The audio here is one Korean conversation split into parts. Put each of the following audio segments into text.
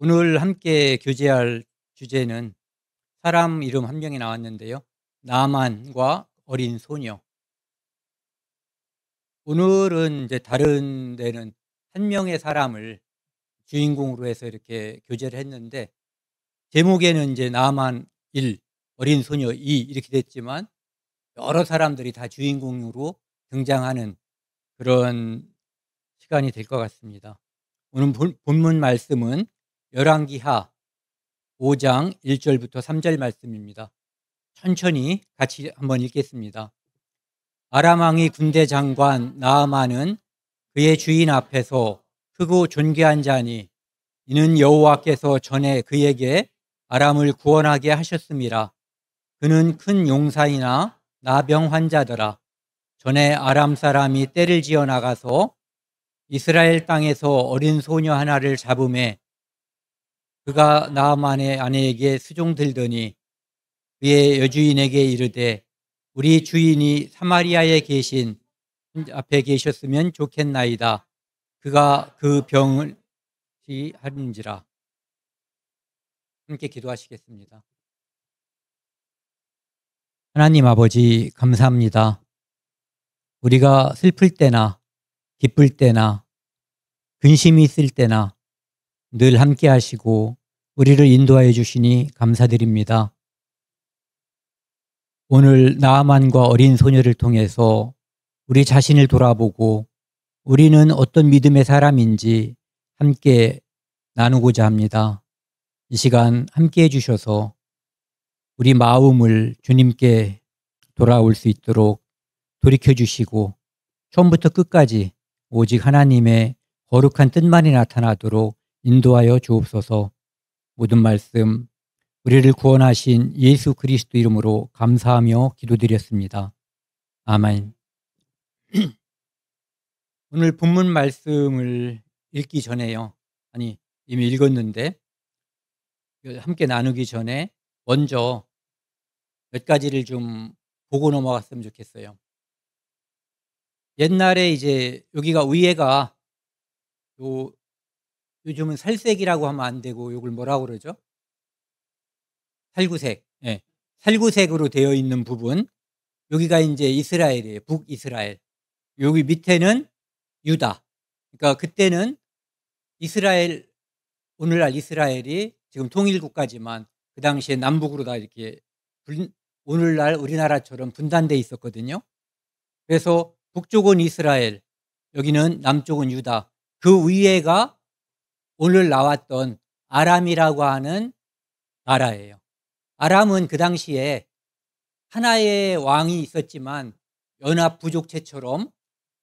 오늘 함께 교제할 주제는 사람 이름 한 명이 나왔는데요. 나만과 어린 소녀. 오늘은 이제 다른 데는 한 명의 사람을 주인공으로 해서 이렇게 교제를 했는데, 제목에는 이제 나만 1, 어린 소녀 2 이렇게 됐지만 여러 사람들이 다 주인공으로 등장하는 그런 시간이 될 것 같습니다. 오늘 본문 말씀은 열왕기하 5장 1절부터 3절 말씀입니다. 천천히 같이 한번 읽겠습니다. 아람 왕의 군대 장관 나아만은 그의 주인 앞에서 크고 존귀한 자니 이는 여호와께서 전에 그에게 아람을 구원하게 하셨음이라. 그는 큰 용사이나 나병 환자더라. 전에 아람 사람이 떼를 지어 나가서 이스라엘 땅에서 어린 소녀 하나를 잡음에 그가 나아만의 아내에게 수종들더니 그의 여주인에게 이르되 우리 주인이 사마리아에 계신 앞에 계셨으면 좋겠나이다. 그가 그 병을 치하는지라. 함께 기도하시겠습니다. 하나님 아버지, 감사합니다. 우리가 슬플 때나 기쁠 때나 근심이 있을 때나 늘 함께 하시고 우리를 인도하여 주시니 감사드립니다. 오늘 나아만과 어린 소녀를 통해서 우리 자신을 돌아보고 우리는 어떤 믿음의 사람인지 함께 나누고자 합니다. 이 시간 함께 해주셔서 우리 마음을 주님께 돌아올 수 있도록 돌이켜주시고 처음부터 끝까지 오직 하나님의 거룩한 뜻만이 나타나도록 인도하여 주옵소서. 모든 말씀 우리를 구원하신 예수 그리스도 이름으로 감사하며 기도드렸습니다. 아멘. 오늘 본문 말씀을 읽기 전에요. 아니, 이미 읽었는데 함께 나누기 전에 먼저 몇 가지를 좀 보고 넘어갔으면 좋겠어요. 옛날에 이제 여기가 위에가 요즘은 살색이라고 하면 안 되고 이걸 뭐라고 그러죠? 살구색. 예. 살구색으로 되어 있는 부분. 여기가 이제 이스라엘이에요. 북이스라엘. 여기 밑에는 유다. 그러니까 그때는 이스라엘, 오늘날 이스라엘이 지금 통일국가지만 그 당시에 남북으로 다 이렇게 오늘날 우리나라처럼 분단돼 있었거든요. 그래서 북쪽은 이스라엘, 여기는 남쪽은 유다. 그 위에가 오늘 나왔던 아람이라고 하는 나라예요. 아람은 그 당시에 하나의 왕이 있었지만 연합 부족체처럼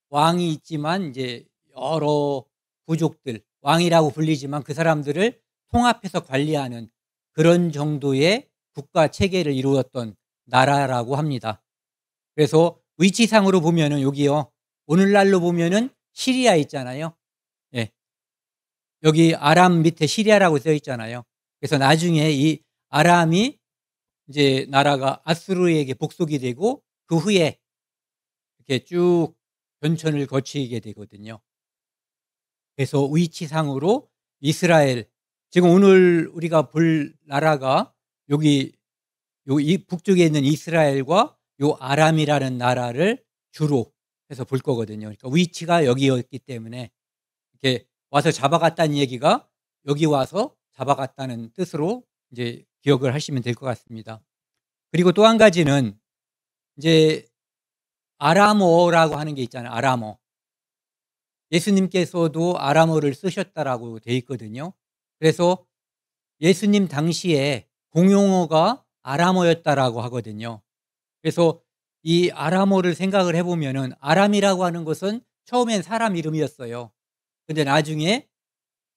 왕이 있지만 이제 여러 부족들, 왕이라고 불리지만 그 사람들을 통합해서 관리하는 그런 정도의 국가 체계를 이루었던 나라라고 합니다. 그래서 위치상으로 보면은 여기요, 오늘날로 보면은 시리아 있잖아요. 예. 여기 아람 밑에 시리아라고 써 있잖아요. 그래서 나중에 이 아람이 이제 나라가 아수르에게 복속이 되고 그 후에 이렇게 쭉 변천을 거치게 되거든요. 그래서 위치상으로 이스라엘, 지금 오늘 우리가 볼 나라가 여기 이 북쪽에 있는 이스라엘과 요 아람이라는 나라를 주로 해서 볼 거거든요. 그러니까 위치가 여기였기 때문에 이렇게 와서 잡아갔다는 얘기가 여기 와서 잡아갔다는 뜻으로 이제 기억을 하시면 될 것 같습니다. 그리고 또 한 가지는 이제 아람어라고 하는 게 있잖아요. 아람어. 예수님께서도 아람어를 쓰셨다라고 돼 있거든요. 그래서 예수님 당시에 공용어가 아람어였다라고 하거든요. 그래서 이 아람어를 생각을 해보면은 아람이라고 하는 것은 처음엔 사람 이름이었어요. 근데 나중에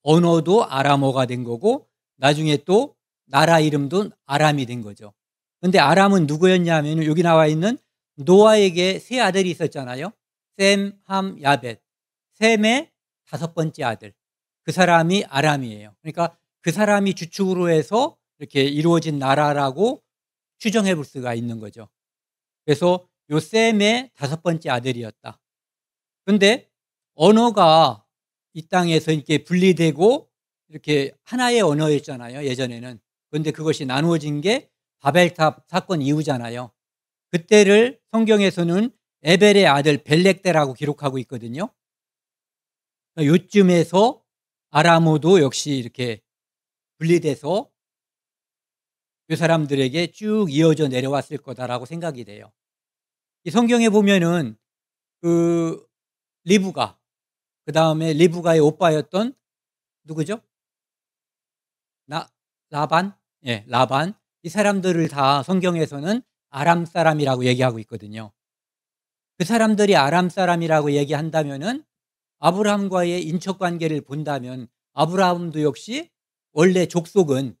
언어도 아람어가 된 거고 나중에 또 나라 이름도 아람이 된 거죠. 근데 아람은 누구였냐면 여기 나와 있는 노아에게 세 아들이 있었잖아요. 셈, 함, 야벳. 셈의 5번째 아들. 그 사람이 아람이에요. 그러니까 그 사람이 주축으로 해서 이렇게 이루어진 나라라고 추정해 볼 수가 있는 거죠. 그래서 요 셈의 5번째 아들이었다. 그런데 언어가 이 땅에서 이렇게 분리되고 이렇게 하나의 언어였잖아요, 예전에는. 그런데 그것이 나누어진 게 바벨탑 사건 이후잖아요. 그때를 성경에서는 에벨의 아들 벨렉대라고 기록하고 있거든요. 요쯤에서 아람어도 역시 이렇게 분리돼서 그 사람들에게 쭉 이어져 내려왔을 거다라고 생각이 돼요. 이 성경에 보면은 그 리브가, 그다음에 리브가의 오빠였던 누구죠? 라반? 예, 라반. 이 사람들을 다 성경에서는 아람 사람이라고 얘기하고 있거든요. 그 사람들이 아람 사람이라고 얘기한다면은 아브라함과의 인척 관계를 본다면 아브라함도 역시 원래 족속은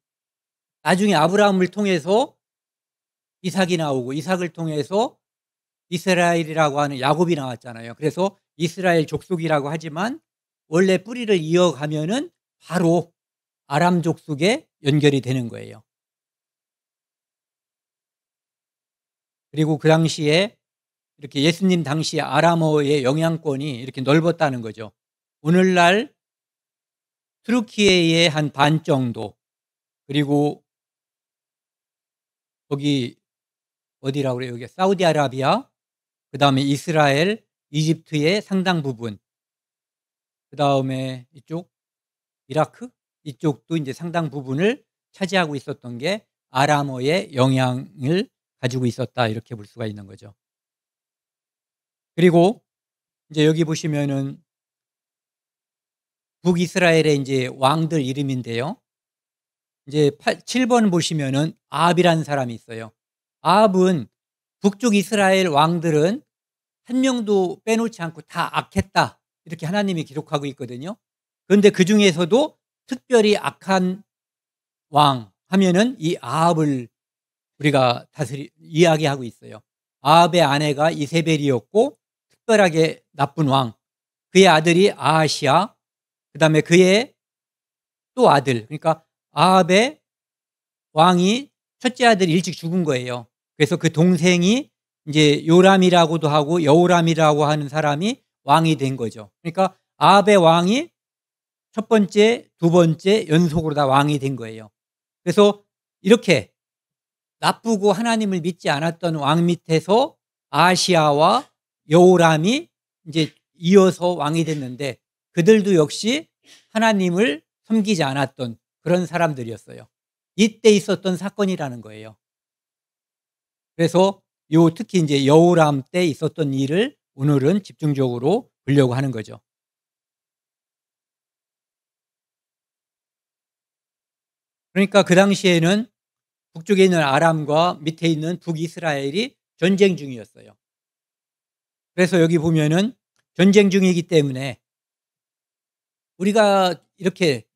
나중에 아브라함을 통해서 이삭이 나오고 이삭을 통해서 이스라엘이라고 하는 야곱이 나왔잖아요. 그래서 이스라엘 족속이라고 하지만 원래 뿌리를 이어가면은 바로 아람 족속에 연결이 되는 거예요. 그리고 그 당시에 이렇게 예수님 당시에 아람어의 영향권이 이렇게 넓었다는 거죠. 오늘날 트루키에의 한 반 정도, 그리고 거기 어디라고 그래요? 여기 사우디아라비아, 그다음에 이스라엘, 이집트의 상당 부분, 그다음에 이쪽 이라크 이쪽도 이제 상당 부분을 차지하고 있었던 게 아람어의 영향을 가지고 있었다, 이렇게 볼 수가 있는 거죠. 그리고 이제 여기 보시면은 북이스라엘의 이제 왕들 이름인데요. 이제 7번 보시면은 아합이라는 사람이 있어요. 아합은 북쪽 이스라엘 왕들은 한 명도 빼놓지 않고 다 악했다, 이렇게 하나님이 기록하고 있거든요. 그런데 그 중에서도 특별히 악한 왕 하면은 이 아합을 우리가 이야기하고 있어요. 아합의 아내가 이세벨이었고 특별하게 나쁜 왕, 그의 아들이 아하시야, 그다음에 그의 또 아들, 그러니까 아합의 왕이 첫째 아들이 일찍 죽은 거예요. 그래서 그 동생이 이제 요람이라고도 하고 여호람이라고 하는 사람이 왕이 된 거죠. 그러니까 아합의 왕이 첫 번째, 두 번째 연속으로 다 왕이 된 거예요. 그래서 이렇게 나쁘고 하나님을 믿지 않았던 왕 밑에서 아시아와 여호람이 이제 이어서 왕이 됐는데 그들도 역시 하나님을 섬기지 않았던 그런 사람들이었어요. 이때 있었던 사건이라는 거예요. 그래서 특히 이제 여호람 때 있었던 일을 오늘은 집중적으로 보려고 하는 거죠. 그러니까 그 당시에는 북쪽에 있는 아람과 밑에 있는 북이스라엘이 전쟁 중이었어요. 그래서 여기 보면은 전쟁 중이기 때문에 우리가 이렇게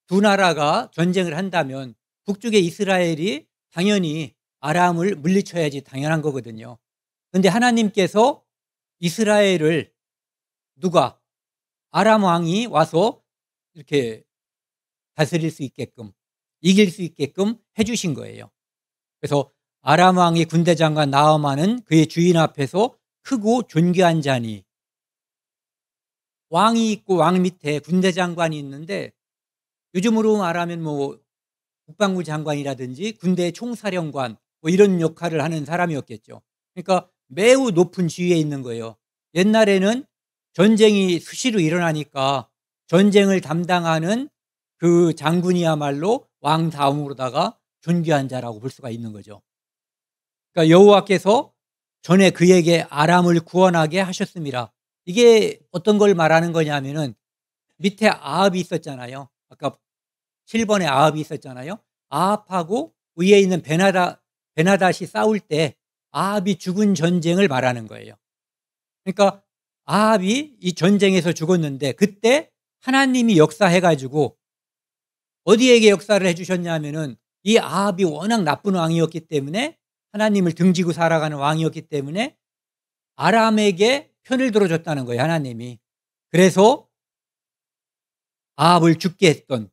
두 나라가 전쟁을 한다면 북쪽의 이스라엘이 당연히 아람을 물리쳐야지 당연한 거거든요. 그런데 하나님께서 이스라엘을 누가 아람 왕이 와서 이렇게 다스릴 수 있게끔, 이길 수 있게끔 해주신 거예요. 그래서 아람 왕의 군대 장관 나아만은 그의 주인 앞에서 크고 존귀한 자니, 왕이 있고 왕 밑에 군대 장관이 있는데 요즘으로 말하면 뭐 국방부 장관이라든지 군대 총사령관 뭐 이런 역할을 하는 사람이었겠죠. 그러니까 매우 높은 지위에 있는 거예요. 옛날에는 전쟁이 수시로 일어나니까 전쟁을 담당하는 그 장군이야말로 왕 다음으로다가 존귀한 자라고 볼 수가 있는 거죠. 그러니까 여호와께서 전에 그에게 아람을 구원하게 하셨습니다. 이게 어떤 걸 말하는 거냐면은 밑에 아합이 있었잖아요. 아까 7번에 아합이 있었잖아요. 아합하고 위에 있는 베나닷이 싸울 때 아합이 죽은 전쟁을 말하는 거예요. 그러니까 아합이 이 전쟁에서 죽었는데 그때 하나님이 역사해가지고 어디에게 역사를 해주셨냐면은 이 아합이 워낙 나쁜 왕이었기 때문에 하나님을 등지고 살아가는 왕이었기 때문에 아람에게 편을 들어줬다는 거예요, 하나님이. 그래서 아합을 죽게 했던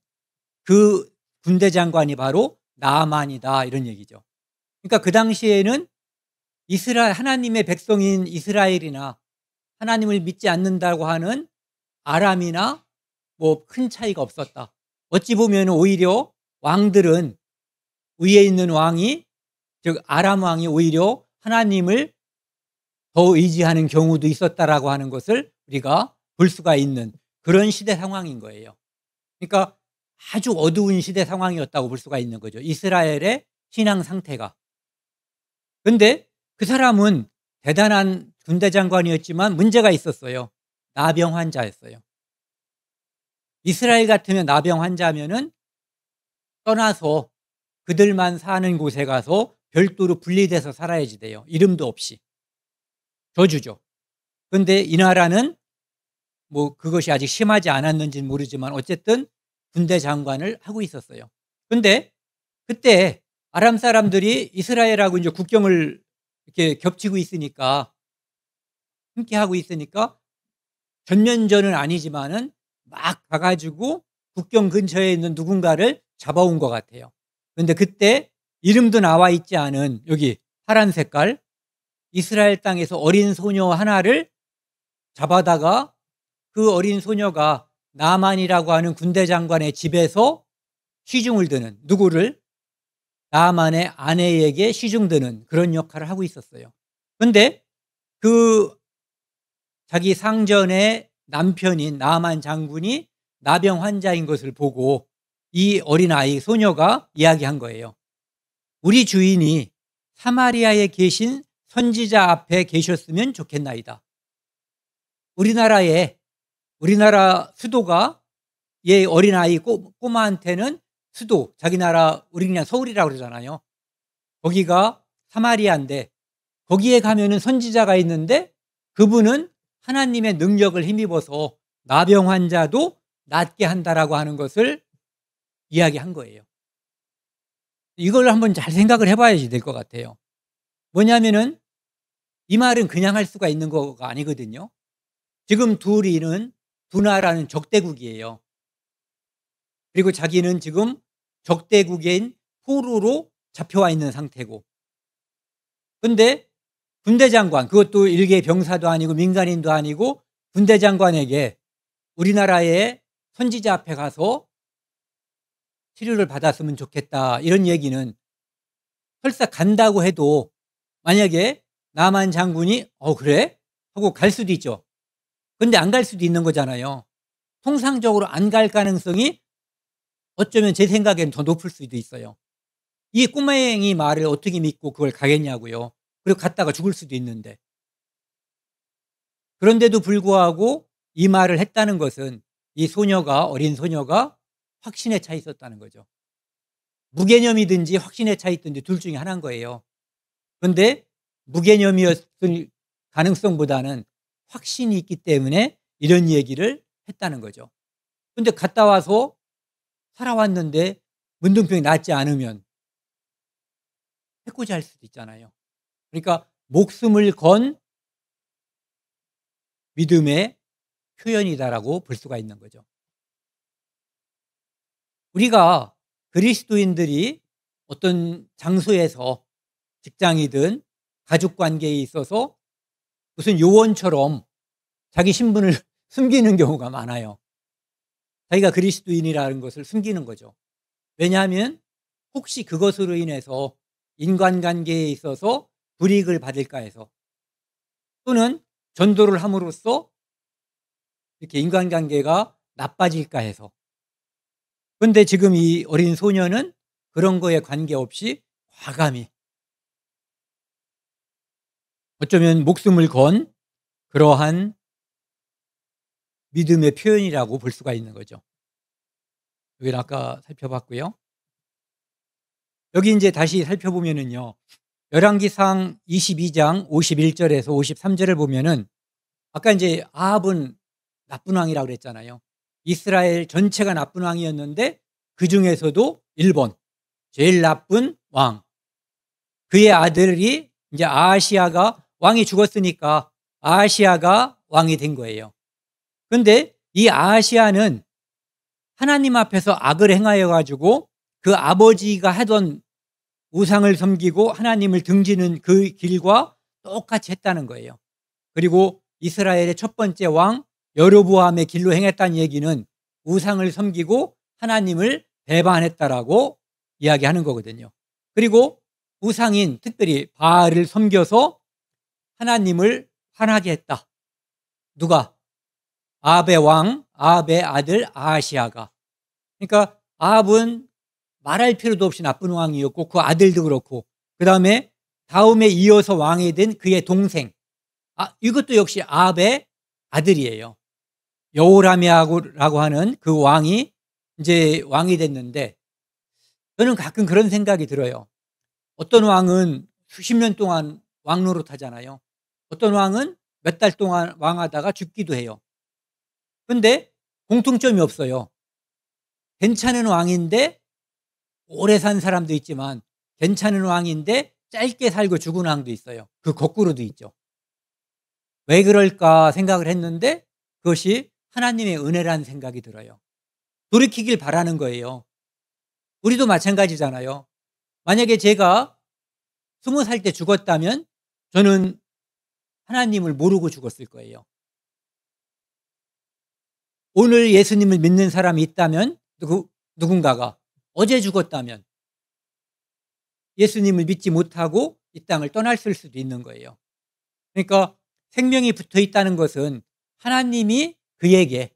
그 군대 장관이 바로 나아만이다, 이런 얘기죠. 그러니까 그 당시에는 하나님의 백성인 이스라엘이나 하나님을 믿지 않는다고 하는 아람이나 뭐 큰 차이가 없었다. 어찌 보면 오히려 왕들은, 위에 있는 왕이, 즉 아람 왕이 오히려 하나님을 더 의지하는 경우도 있었다라고 하는 것을 우리가 볼 수가 있는 그런 시대 상황인 거예요. 그러니까 아주 어두운 시대 상황이었다고 볼 수가 있는 거죠, 이스라엘의 신앙 상태가. 그런데 그 사람은 대단한 군대 장관이었지만 문제가 있었어요. 나병 환자였어요. 이스라엘 같으면 나병 환자면은 떠나서 그들만 사는 곳에 가서 별도로 분리돼서 살아야지 돼요, 이름도 없이. 저주죠. 그런데 이 나라는 뭐 그것이 아직 심하지 않았는지는 모르지만 어쨌든 군대 장관을 하고 있었어요. 그런데 그때 아람 사람들이 이스라엘하고 이제 국경을 이렇게 겹치고 있으니까, 함께 하고 있으니까 전면전은 아니지만은 막 가가지고 국경 근처에 있는 누군가를 잡아온 것 같아요. 그런데 그때 이름도 나와 있지 않은, 여기 파란 색깔, 이스라엘 땅에서 어린 소녀 하나를 잡아다가 그 어린 소녀가 나만이라고 하는 군대 장관의 집에서 시중을 드는, 누구를? 나만의 아내에게 시중 드는 그런 역할을 하고 있었어요. 그런데 그 자기 상전의 남편인 나만 장군이 나병 환자인 것을 보고 이 어린아이 소녀가 이야기한 거예요. 우리 주인이 사마리아에 계신 선지자 앞에 계셨으면 좋겠나이다. 우리나라 수도가, 얘 어린아이 꼬마한테는 수도, 자기 나라, 우리 그냥 서울이라고 그러잖아요. 거기가 사마리아인데 거기에 가면은 선지자가 있는데 그분은 하나님의 능력을 힘입어서 나병 환자도 낫게 한다라고 하는 것을 이야기한 거예요. 이걸 한번 잘 생각을 해봐야지 될 것 같아요. 뭐냐면은 이 말은 그냥 할 수가 있는 거가 아니거든요. 지금 두 나라는 적대국이에요. 그리고 자기는 지금 적대국인 포로로 잡혀와 있는 상태고, 그런데 군대 장관, 그것도 일개 병사도 아니고 민간인도 아니고 군대 장관에게 우리나라의 선지자 앞에 가서 치료를 받았으면 좋겠다, 이런 얘기는 설사 간다고 해도 만약에 나만 장군이 그래? 하고 갈 수도 있죠. 그런데 안 갈 수도 있는 거잖아요. 통상적으로 안 갈 가능성이 어쩌면 제 생각에는 더 높을 수도 있어요. 이 꼬맹이 말을 어떻게 믿고 그걸 가겠냐고요. 그리고 갔다가 죽을 수도 있는데. 그런데도 불구하고 이 말을 했다는 것은 이 어린 소녀가 확신에 차 있었다는 거죠. 무개념이든지 확신에 차 있든지 둘 중에 하나인 거예요. 그런데 무개념이었을 가능성보다는 확신이 있기 때문에 이런 얘기를 했다는 거죠. 그런데 갔다 와서 살아왔는데 문둥병이 낫지 않으면 해코지 할 수도 있잖아요. 그러니까 목숨을 건 믿음의 표현이다라고 볼 수가 있는 거죠. 우리가 그리스도인들이 어떤 장소에서, 직장이든 가족 관계에 있어서 무슨 요원처럼 자기 신분을 숨기는 경우가 많아요. 자기가 그리스도인이라는 것을 숨기는 거죠. 왜냐하면 혹시 그것으로 인해서 인간관계에 있어서 불이익을 받을까 해서, 또는 전도를 함으로써 이렇게 인간관계가 나빠질까 해서. 그런데 지금 이 어린 소녀는 그런 거에 관계없이 과감히, 어쩌면 목숨을 건 그러한 믿음의 표현이라고 볼 수가 있는 거죠. 여기는 아까 살펴봤고요. 여기 이제 다시 살펴보면은요, 열왕기상 22장 51절에서 53절을 보면은, 아까 이제 아합은 나쁜 왕이라고 그랬잖아요. 이스라엘 전체가 나쁜 왕이었는데 그 중에서도 1번, 제일 나쁜 왕. 그의 아들이 이제 아하시야가, 왕이 죽었으니까 아하시야가 왕이 된 거예요. 그런데 이 아하시야는 하나님 앞에서 악을 행하여 가지고 그 아버지가 하던 우상을 섬기고 하나님을 등지는 그 길과 똑같이 했다는 거예요. 그리고 이스라엘의 첫 번째 왕 여로보암의 길로 행했다는 얘기는 우상을 섬기고 하나님을 배반했다라고 이야기하는 거거든요. 그리고 우상인 특별히 바알을 섬겨서 하나님을 화나게 했다. 누가? 아합의 아들 아하시아가. 그러니까 아합은 말할 필요도 없이 나쁜 왕이었고 그 아들도 그렇고 그다음에 다음에 이어서 왕이 된 그의 동생. 이것도 역시 아합의 아들이에요. 여호람이라고 하는 그 왕이 이제 왕이 됐는데 저는 가끔 그런 생각이 들어요. 어떤 왕은 수십 년 동안 왕 노릇하잖아요. 어떤 왕은 몇 달 동안 왕하다가 죽기도 해요. 그런데 공통점이 없어요. 괜찮은 왕인데 오래 산 사람도 있지만 괜찮은 왕인데 짧게 살고 죽은 왕도 있어요. 그 거꾸로도 있죠. 왜 그럴까 생각을 했는데 그것이 하나님의 은혜라는 생각이 들어요. 돌이키길 바라는 거예요. 우리도 마찬가지잖아요. 만약에 제가 20살 때 죽었다면 저는 하나님을 모르고 죽었을 거예요. 오늘 예수님을 믿는 사람이 있다면 누군가가 어제 죽었다면 예수님을 믿지 못하고 이 땅을 떠났을 수도 있는 거예요. 그러니까 생명이 붙어 있다는 것은 하나님이 그에게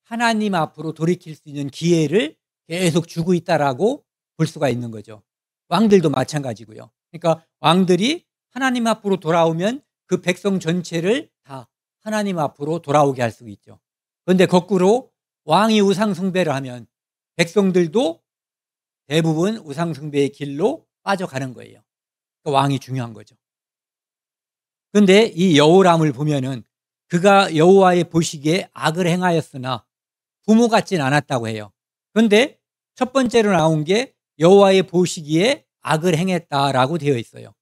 하나님 앞으로 돌이킬 수 있는 기회를 계속 주고 있다라고 볼 수가 있는 거죠. 왕들도 마찬가지고요. 그러니까 왕들이 하나님 앞으로 돌아오면 그 백성 전체를 다 하나님 앞으로 돌아오게 할 수 있죠. 그런데 거꾸로 왕이 우상 숭배를 하면 백성들도 대부분 우상 숭배의 길로 빠져가는 거예요. 그러니까 왕이 중요한 거죠. 그런데 이 여호람을 보면은 그가 여호와의 보시기에 악을 행하였으나 부모 같진 않았다고 해요. 그런데 첫 번째로 나온 게 여호와의 보시기에 악을 행했다라고 되어 있어요.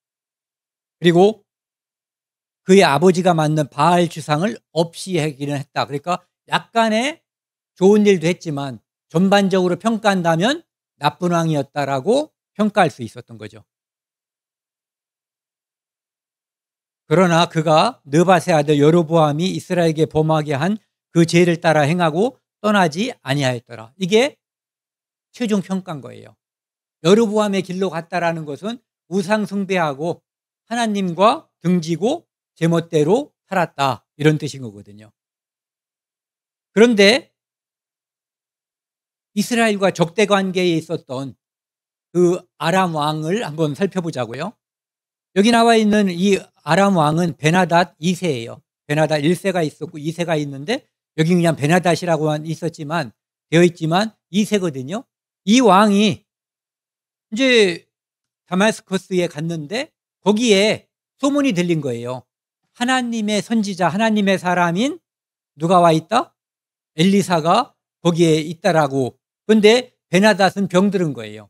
그리고 그의 아버지가 만든 바알 주상을 없이 하기는 했다. 그러니까 약간의 좋은 일도 했지만 전반적으로 평가한다면 나쁜 왕이었다라고 평가할 수 있었던 거죠. 그러나 그가 느밧의 아들 여로보암이 이스라엘에게 범하게 한 그 죄를 따라 행하고 떠나지 아니하였더라. 이게 최종 평가인 거예요. 여로보암의 길로 갔다라는 것은 우상 숭배하고 하나님과 등지고 제멋대로 살았다 이런 뜻인 거거든요. 그런데 이스라엘과 적대 관계에 있었던 그 아람 왕을 한번 살펴보자고요. 여기 나와 있는 이 아람 왕은 베나닷 2세예요. 베나닷 1세가 있었고 2세가 있는데 여기 그냥 베나닷이라고만 있었지만 되어 있지만 2세거든요. 이 왕이 이제 다마스커스에 갔는데 거기에 소문이 들린 거예요. 하나님의 선지자, 하나님의 사람인 누가 와 있다? 엘리사가 거기에 있다라고. 그런데 베나닷은 병들은 거예요.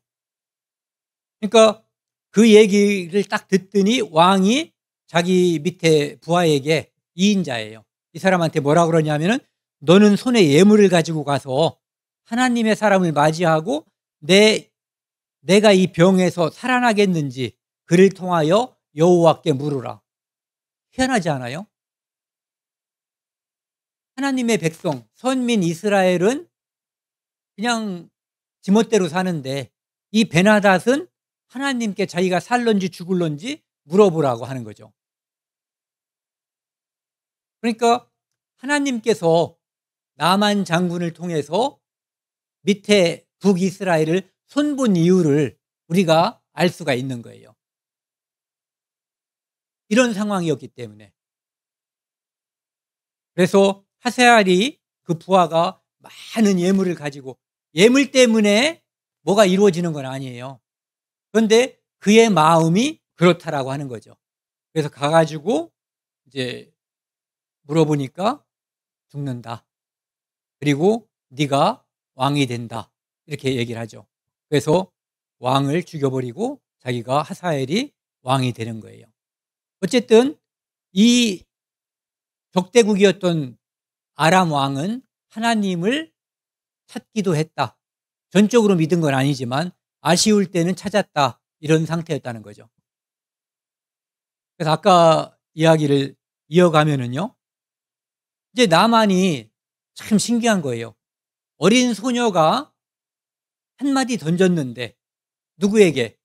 그러니까 그 얘기를 딱 듣더니 왕이 자기 밑에 부하에게 2인자예요. 이 사람한테 뭐라 그러냐면은 너는 손에 예물을 가지고 가서 하나님의 사람을 맞이하고 내가 이 병에서 살아나겠는지 그를 통하여 여호와께 물으라. 희한하지 않아요? 하나님의 백성, 선민 이스라엘은 그냥 지멋대로 사는데 이 베나닷은 하나님께 자기가 살런지 죽을런지 물어보라고 하는 거죠. 그러니까 하나님께서 나만 장군을 통해서 밑에 북이스라엘을 손본 이유를 우리가 알 수가 있는 거예요. 이런 상황이었기 때문에. 그래서 하세알이 그 부하가 많은 예물을 가지고 예물 때문에 뭐가 이루어지는 건 아니에요. 그런데 그의 마음이 그렇다라고 하는 거죠. 그래서 가가지고 이제 물어보니까 죽는다. 그리고 네가 왕이 된다. 이렇게 얘기를 하죠. 그래서 왕을 죽여버리고 자기가 하사엘이 왕이 되는 거예요. 어쨌든 이 적대국이었던 아람 왕은 하나님을 찾기도 했다. 전적으로 믿은 건 아니지만 아쉬울 때는 찾았다. 이런 상태였다는 거죠. 그래서 아까 이야기를 이어가면은요. 이제 나만이 참 신기한 거예요. 어린 소녀가 한마디 던졌는데 누구에게?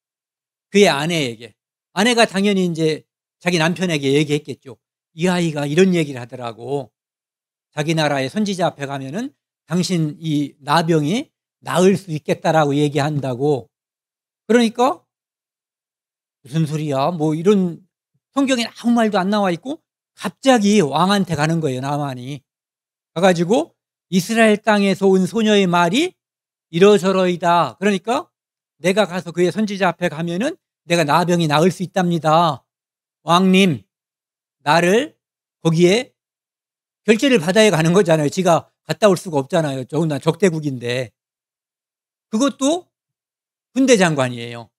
그의 아내에게. 아내가 당연히 이제 자기 남편에게 얘기했겠죠. 이 아이가 이런 얘기를 하더라고. 자기 나라의 선지자 앞에 가면은 당신 이 나병이 나을 수 있겠다라고 얘기한다고. 그러니까 무슨 소리야? 뭐 이런 성경에 아무 말도 안 나와 있고 갑자기 왕한테 가는 거예요, 나만이. 가가지고 이스라엘 땅에서 온 소녀의 말이 이러저러이다. 그러니까 내가 가서 그의 선지자 앞에 가면은 내가 나병이 나을 수 있답니다. 왕님, 나를 거기에 결제를 받아야 가는 거잖아요. 지가 갔다 올 수가 없잖아요. 더군다나 적대국인데. 그것도 군대 장관이에요.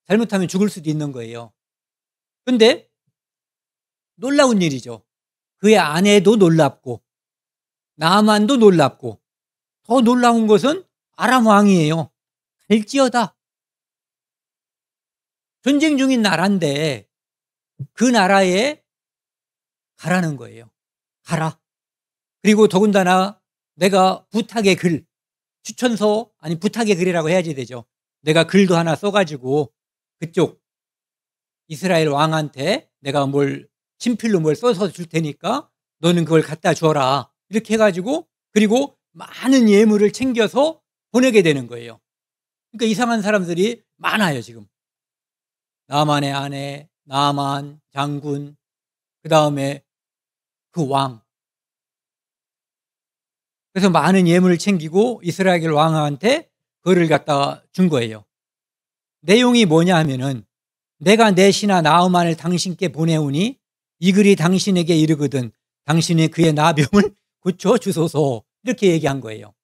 잘못하면 죽을 수도 있는 거예요. 근데 놀라운 일이죠. 그의 아내도 놀랍고 나만도 놀랍고 더 놀라운 것은 아람 왕이에요. 갈지어다. 전쟁 중인 나라인데 그 나라에 가라는 거예요. 가라. 그리고 더군다나 내가 부탁의 글, 추천서, 아니 부탁의 글이라고 해야지 되죠. 내가 글도 하나 써가지고 그쪽 이스라엘 왕한테 내가 뭘 친필로 뭘 써서 줄 테니까 너는 그걸 갖다 줘라. 이렇게 해가지고 그리고 많은 예물을 챙겨서 보내게 되는 거예요. 그러니까 이상한 사람들이 많아요, 지금. 나만의 아내, 나만 장군, 그 다음에 그 왕. 그래서 많은 예물을 챙기고 이스라엘 왕한테 그거를 갖다가 준 거예요. 내용이 뭐냐 하면은 내가 내 신하 나아만을 당신께 보내오니 이 글이 당신에게 이르거든 당신이 그의 나병을 고쳐주소서 이렇게 얘기한 거예요.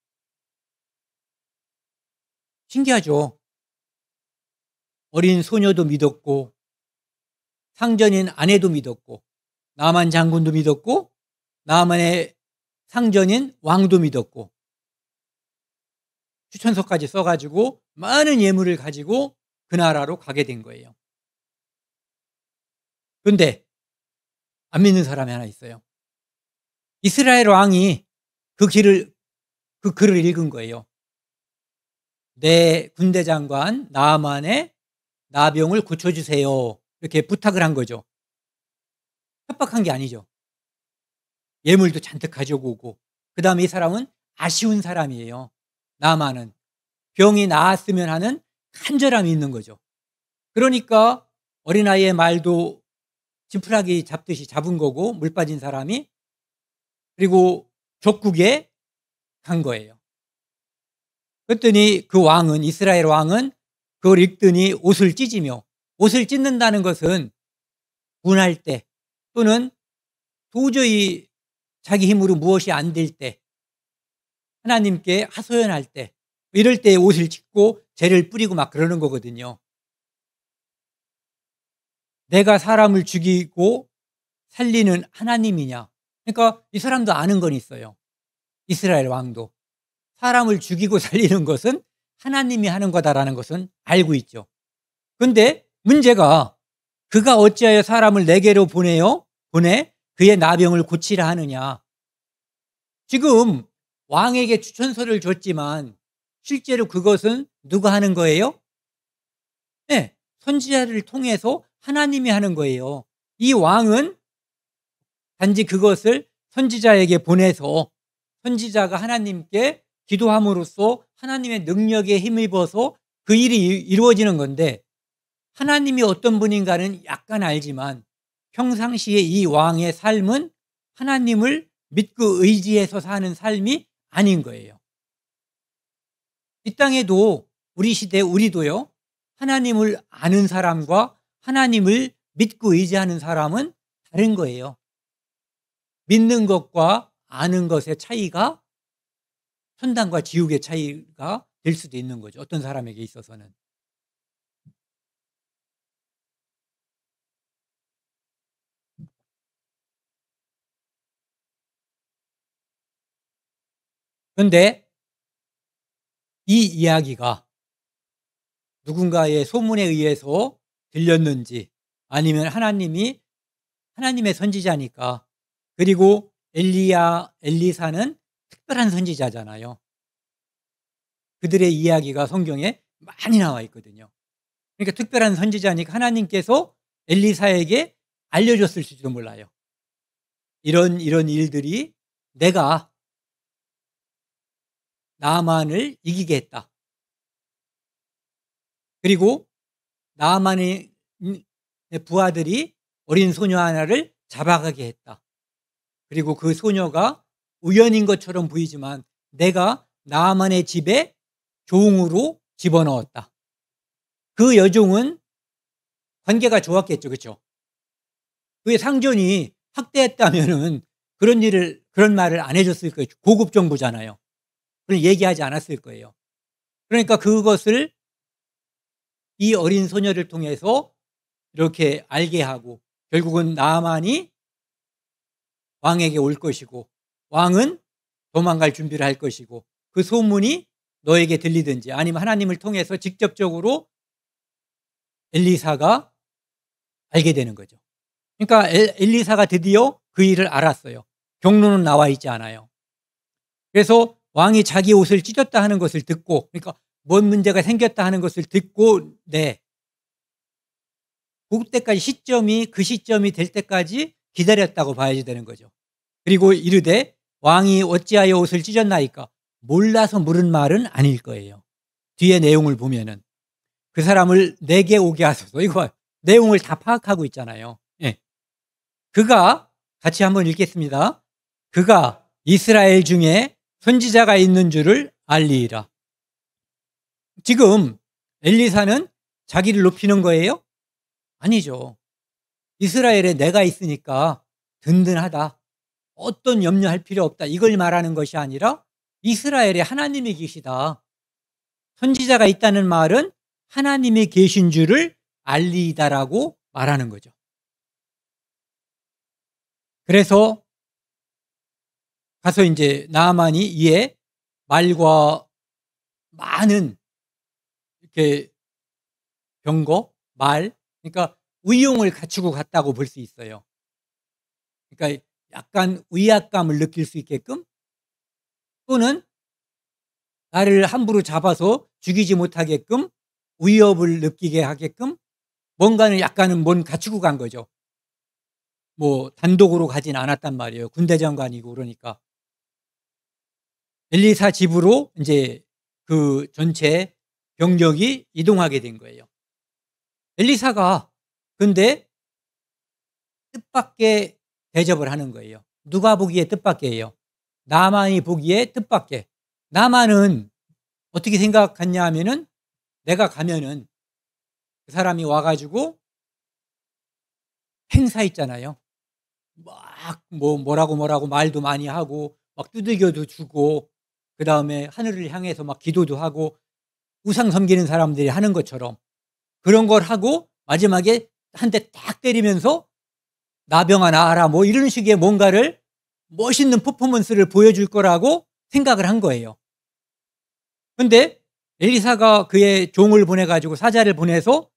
신기하죠. 어린 소녀도 믿었고 상전인 아내도 믿었고 나만 장군도 믿었고 나만의 상전인 왕도 믿었고 추천서까지 써가지고 많은 예물을 가지고 그 나라로 가게 된 거예요. 그런데 안 믿는 사람이 하나 있어요. 이스라엘 왕이 그 글을 읽은 거예요. 내 군대 장관 나아만의 나병을 고쳐주세요. 이렇게 부탁을 한 거죠. 협박한 게 아니죠. 예물도 잔뜩 가져오고 그 다음에 이 사람은 아쉬운 사람이에요. 나아만은 병이 나았으면 하는 간절함이 있는 거죠. 그러니까 어린아이의 말도 지푸라기 잡듯이 잡은 거고 물 빠진 사람이 그리고 족국에 간 거예요. 그랬더니 그 왕은 이스라엘 왕은 그걸 읽더니 옷을 찢으며 옷을 찢는다는 것은 분할 때 또는 도저히 자기 힘으로 무엇이 안 될 때 하나님께 하소연할 때 이럴 때 옷을 찢고 죄를 뿌리고 막 그러는 거거든요. 내가 사람을 죽이고 살리는 하나님이냐. 그러니까 이 사람도 아는 건 있어요. 이스라엘 왕도. 사람을 죽이고 살리는 것은 하나님이 하는 거다라는 것은 알고 있죠. 그런데 문제가 그가 어찌하여 사람을 내게로 보내 그의 나병을 고치라 하느냐. 지금 왕에게 추천서를 줬지만 실제로 그것은 누가 하는 거예요? 네, 선지자를 통해서 하나님이 하는 거예요. 이 왕은 단지 그것을 선지자에게 보내서 선지자가 하나님께 기도함으로써 하나님의 능력에 힘입어서 그 일이 이루어지는 건데 하나님이 어떤 분인가는 약간 알지만 평상시에 이 왕의 삶은 하나님을 믿고 의지해서 사는 삶이 아닌 거예요. 이 땅에도 우리 시대 우리도요. 하나님을 아는 사람과 하나님을 믿고 의지하는 사람은 다른 거예요. 믿는 것과 아는 것의 차이가 천당과 지옥의 차이가 될 수도 있는 거죠. 어떤 사람에게 있어서는. 그런데 이 이야기가 누군가의 소문에 의해서 들렸는지 아니면 하나님의 선지자니까 그리고 엘리사는 특별한 선지자잖아요. 그들의 이야기가 성경에 많이 나와 있거든요. 그러니까 특별한 선지자니까 하나님께서 엘리사에게 알려줬을지도 몰라요. 이런 일들이 내가 나만을 이기게 했다. 그리고 나만의 부하들이 어린 소녀 하나를 잡아가게 했다. 그리고 그 소녀가 우연인 것처럼 보이지만 내가 나만의 집에 종으로 집어넣었다. 그 여종은 관계가 좋았겠죠. 그렇죠? 그의 상전이 학대했다면은 그런 말을 안 해줬을 거예요. 고급 정보잖아요. 그걸 얘기하지 않았을 거예요. 그러니까 그것을 이 어린 소녀를 통해서 이렇게 알게 하고 결국은 나만이 왕에게 올 것이고 왕은 도망갈 준비를 할 것이고 그 소문이 너에게 들리든지 아니면 하나님을 통해서 직접적으로 엘리사가 알게 되는 거죠. 그러니까 엘리사가 드디어 그 일을 알았어요. 경로는 나와 있지 않아요. 그래서 왕이 자기 옷을 찢었다 하는 것을 듣고 그러니까 뭔 문제가 생겼다 하는 것을 듣고 그때까지 그 시점이 될 때까지 기다렸다고 봐야 되는 거죠. 그리고 이르되 왕이 어찌하여 옷을 찢었나이까 몰라서 물은 말은 아닐 거예요. 뒤에 내용을 보면은 그 사람을 내게 오게 하소서. 이거 내용을 다 파악하고 있잖아요. 예. 그가 같이 한번 읽겠습니다. 그가 이스라엘 중에 선지자가 있는 줄을 알리이라. 지금 엘리사는 자기를 높이는 거예요? 아니죠. 이스라엘에 내가 있으니까 든든하다. 어떤 염려할 필요 없다. 이걸 말하는 것이 아니라 이스라엘에 하나님이 계시다. 선지자가 있다는 말은 하나님이 계신 줄을 알리다라고 말하는 거죠. 그래서 가서 이제 나아만이 이에 말과 많은 이렇게 그러니까 의용을 갖추고 갔다고 볼 수 있어요. 그러니까 약간 위압감을 느낄 수 있게끔 또는 나를 함부로 잡아서 죽이지 못하게끔 위협을 느끼게 하게끔 뭔가는 약간은 갖추고 간 거죠. 뭐 단독으로 가진 않았단 말이에요. 군대 장관이고 그러니까. 엘리사 집으로 이제 그 전체 병력이 이동하게 된 거예요. 엘리사가 근데 뜻밖의 대접을 하는 거예요. 누가 보기에 뜻밖이에요? 나만이 보기에 뜻밖의. 나만은 어떻게 생각했냐 하면은 내가 가면은 그 사람이 와가지고 행사 있잖아요. 막 뭐라고 말도 많이 하고 막 두들겨도 주고 그 다음에 하늘을 향해서 막 기도도 하고 우상 섬기는 사람들이 하는 것처럼 그런 걸 하고 마지막에 한 대 딱 때리면서 나병아 나아라 뭐 이런 식의 뭔가를 멋있는 퍼포먼스를 보여줄 거라고 생각을 한 거예요. 그런데 엘리사가 그의 종을 보내가지고 사자를 보내서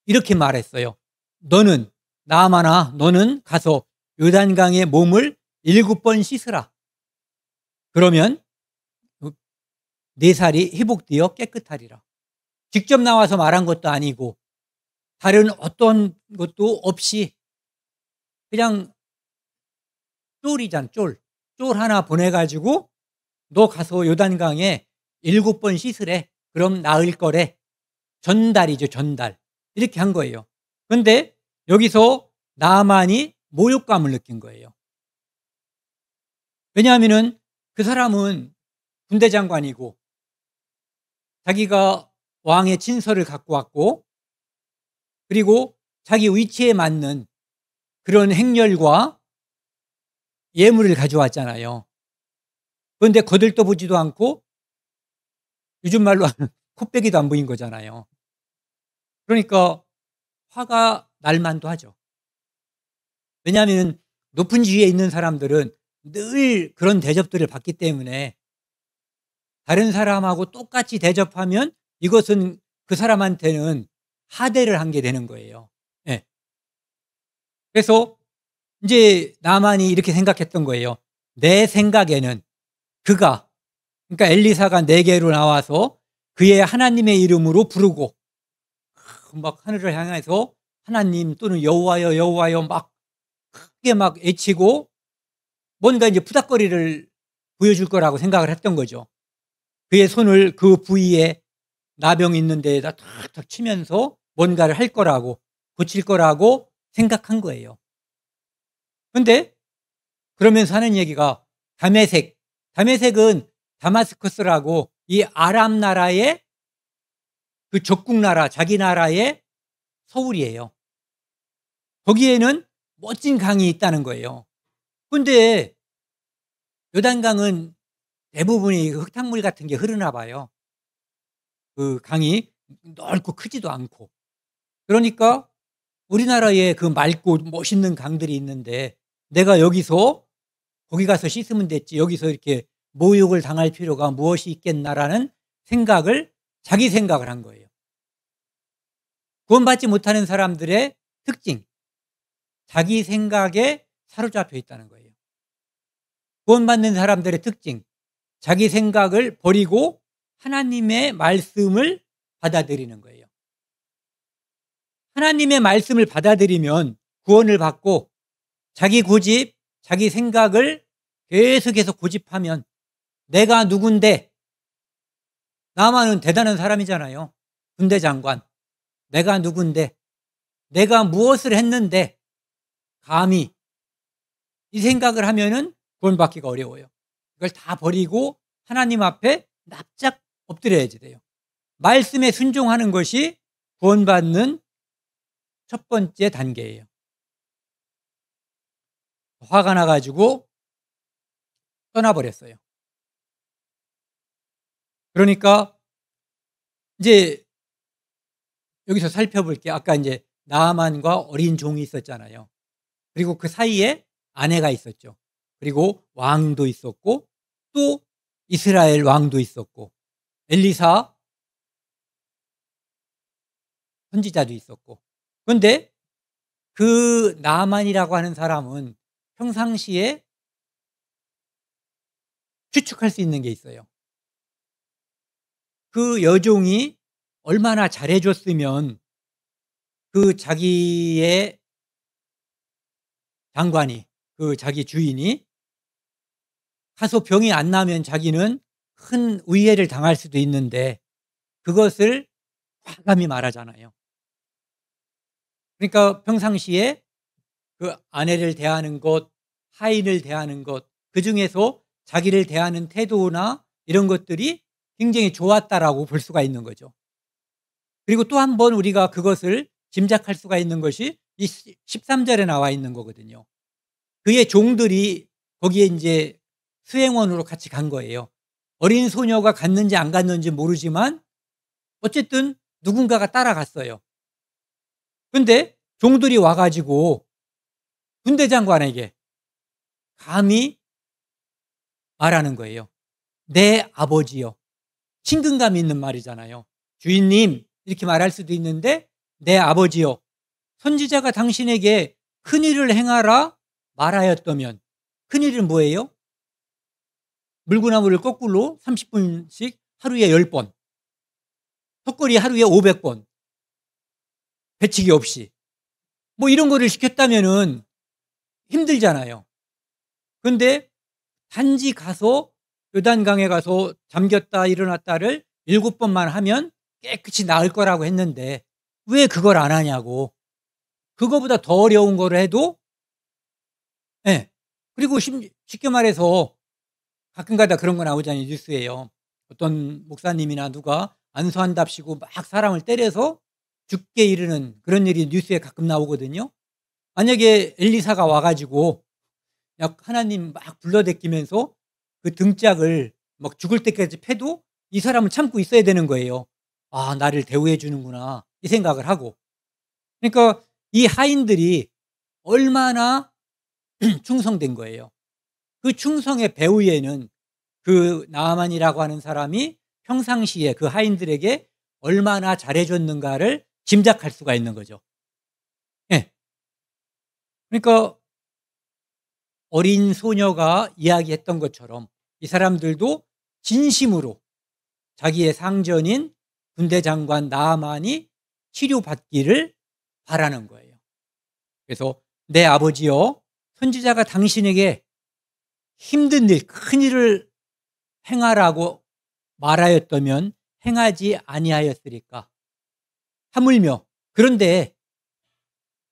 이렇게 말했어요. 나아만아 너는 가서 요단강에 몸을 7번 씻으라. 그러면 네 살이 회복되어 깨끗하리라. 직접 나와서 말한 것도 아니고 다른 어떤 것도 없이 그냥 쫄 하나 보내가지고 너 가서 요단강에 7번 씻으래. 그럼 나을 거래. 전달이죠, 전달. 이렇게 한 거예요. 그런데 여기서 나아만이 모욕감을 느낀 거예요. 왜냐하면은 그 사람은 군대 장관이고 자기가 왕의 친서를 갖고 왔고 그리고 자기 위치에 맞는 그런 행렬과 예물을 가져왔잖아요. 그런데 거들떠보지도 않고 요즘 말로 하면 코빼기도 안 보인 거잖아요. 그러니까 화가 날 만도 하죠. 왜냐하면 높은 지위에 있는 사람들은 늘 그런 대접들을 받기 때문에 다른 사람하고 똑같이 대접하면 이것은 그 사람한테는 하대를 한 게 되는 거예요. 네. 그래서 이제 나만이 이렇게 생각했던 거예요. 내 생각에는 그가 그러니까 엘리사가 네게로 나와서 그의 하나님의 이름으로 부르고 막 하늘을 향해서 하나님 또는 여호와여 여호와여 막 크게 막 외치고 뭔가 이제 푸닥거리를 보여줄 거라고 생각을 했던 거죠. 그의 손을 그 부위에 나병 있는 데에다 탁탁 치면서 뭔가를 할 거라고 고칠 거라고 생각한 거예요. 그런데 그러면서 하는 얘기가 다메섹은 다마스커스라고 이 아람 나라의 그 적국 나라 자기 나라의 서울이에요. 거기에는 멋진 강이 있다는 거예요. 그런데 요단강은 대부분이 흙탕물 같은 게 흐르나 봐요. 그 강이 넓고 크지도 않고. 그러니까 우리나라에 그 맑고 멋있는 강들이 있는데 내가 여기서 거기 가서 씻으면 됐지 여기서 이렇게 모욕을 당할 필요가 무엇이 있겠나라는 자기 생각을 한 거예요. 구원받지 못하는 사람들의 특징, 자기 생각에 사로잡혀 있다는 거예요. 구원받는 사람들의 특징, 자기 생각을 버리고 하나님의 말씀을 받아들이는 거예요. 하나님의 말씀을 받아들이면 구원을 받고 자기 고집, 자기 생각을 계속해서 고집하면 내가 누군데 나만은 대단한 사람이잖아요. 군대 장관. 내가 누군데 내가 무엇을 했는데 감히 이 생각을 하면은 구원받기가 어려워요. 그걸 다 버리고 하나님 앞에 납작 엎드려야지 돼요. 말씀에 순종하는 것이 구원받는 첫 번째 단계예요. 화가 나가지고 떠나버렸어요. 그러니까 이제 여기서 살펴볼 게 아까 이제 나아만과 어린 종이 있었잖아요. 그리고 그 사이에 아내가 있었죠. 그리고 왕도 있었고 또 이스라엘 왕도 있었고 엘리사 선지자도 있었고. 그런데 그 나아만이라고 하는 사람은 평상시에 추측할 수 있는 게 있어요. 그 여종이 얼마나 잘해줬으면 그 자기의 장관이 그 자기 주인이 가서 병이 안 나면 자기는 큰 위해를 당할 수도 있는데 그것을 과감히 말하잖아요. 그러니까 평상시에 그 아내를 대하는 것, 하인을 대하는 것, 그중에서 자기를 대하는 태도나 이런 것들이 굉장히 좋았다라고 볼 수가 있는 거죠. 그리고 또 한 번 우리가 그것을 짐작할 수가 있는 것이 이 13절에 나와 있는 거거든요. 그의 종들이 거기에 이제 수행원으로 같이 간 거예요. 어린 소녀가 갔는지 안 갔는지 모르지만 어쨌든 누군가가 따라갔어요. 그런데 종들이 와가지고 군대 장관에게 감히 말하는 거예요. 내 아버지요. 친근감 있는 말이잖아요. 주인님 이렇게 말할 수도 있는데 내 아버지요. 선지자가 당신에게 큰일을 행하라 말하였다면 큰일은 뭐예요? 물구나무를 거꾸로 30분씩 하루에 10번, 턱걸이 하루에 500번, 배치기 없이 뭐 이런 거를 시켰다면은 힘들잖아요. 그런데 단지 가서 요단강에 가서 잠겼다 일어났다를 7번만 하면 깨끗이 나을 거라고 했는데 왜 그걸 안 하냐고. 그거보다 더 어려운 거를 해도 예. 그리고 쉽게 말해서 가끔가다 그런 거 나오잖아요. 뉴스에요. 어떤 목사님이나 누가 안수한답시고 막 사람을 때려서 죽게 이르는 그런 일이 뉴스에 가끔 나오거든요. 만약에 엘리사가 와 가지고 하나님 막 불러대끼면서 그 등짝을 막 죽을 때까지 패도 이 사람은 참고 있어야 되는 거예요. '아 나를 대우해 주는구나.' 이 생각을 하고. 그러니까 이 하인들이 얼마나 충성된 거예요. 그 충성의 배후에는 그 나아만이라고 하는 사람이 평상시에 그 하인들에게 얼마나 잘해줬는가를 짐작할 수가 있는 거죠. 예. 그러니까 어린 소녀가 이야기했던 것처럼 이 사람들도 진심으로 자기의 상전인 군대 장관 나아만이 치료받기를 바라는 거예요. 그래서 내 아버지여, 선지자가 당신에게 힘든 일, 큰 일을 행하라고 말하였다면 행하지 아니하였으리까. 하물며, 그런데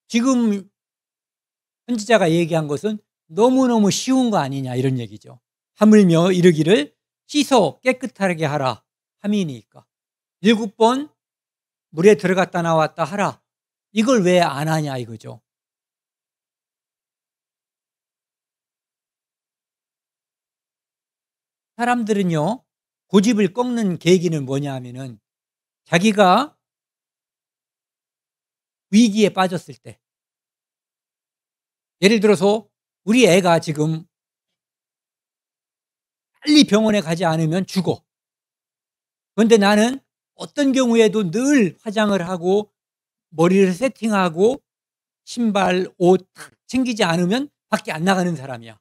지금 선지자가 얘기한 것은 너무너무 쉬운 거 아니냐, 이런 얘기죠. 하물며 이르기를 씻어 깨끗하게 하라 함이니까. 7번 물에 들어갔다 나왔다 하라. 이걸 왜 안 하냐 이거죠. 사람들은요, 고집을 꺾는 계기는 뭐냐 하면은 자기가 위기에 빠졌을 때, 예를 들어서 우리 애가 지금 빨리 병원에 가지 않으면 죽어. 그런데 나는 어떤 경우에도 늘 화장을 하고 머리를 세팅하고 신발, 옷 탁 챙기지 않으면 밖에 안 나가는 사람이야.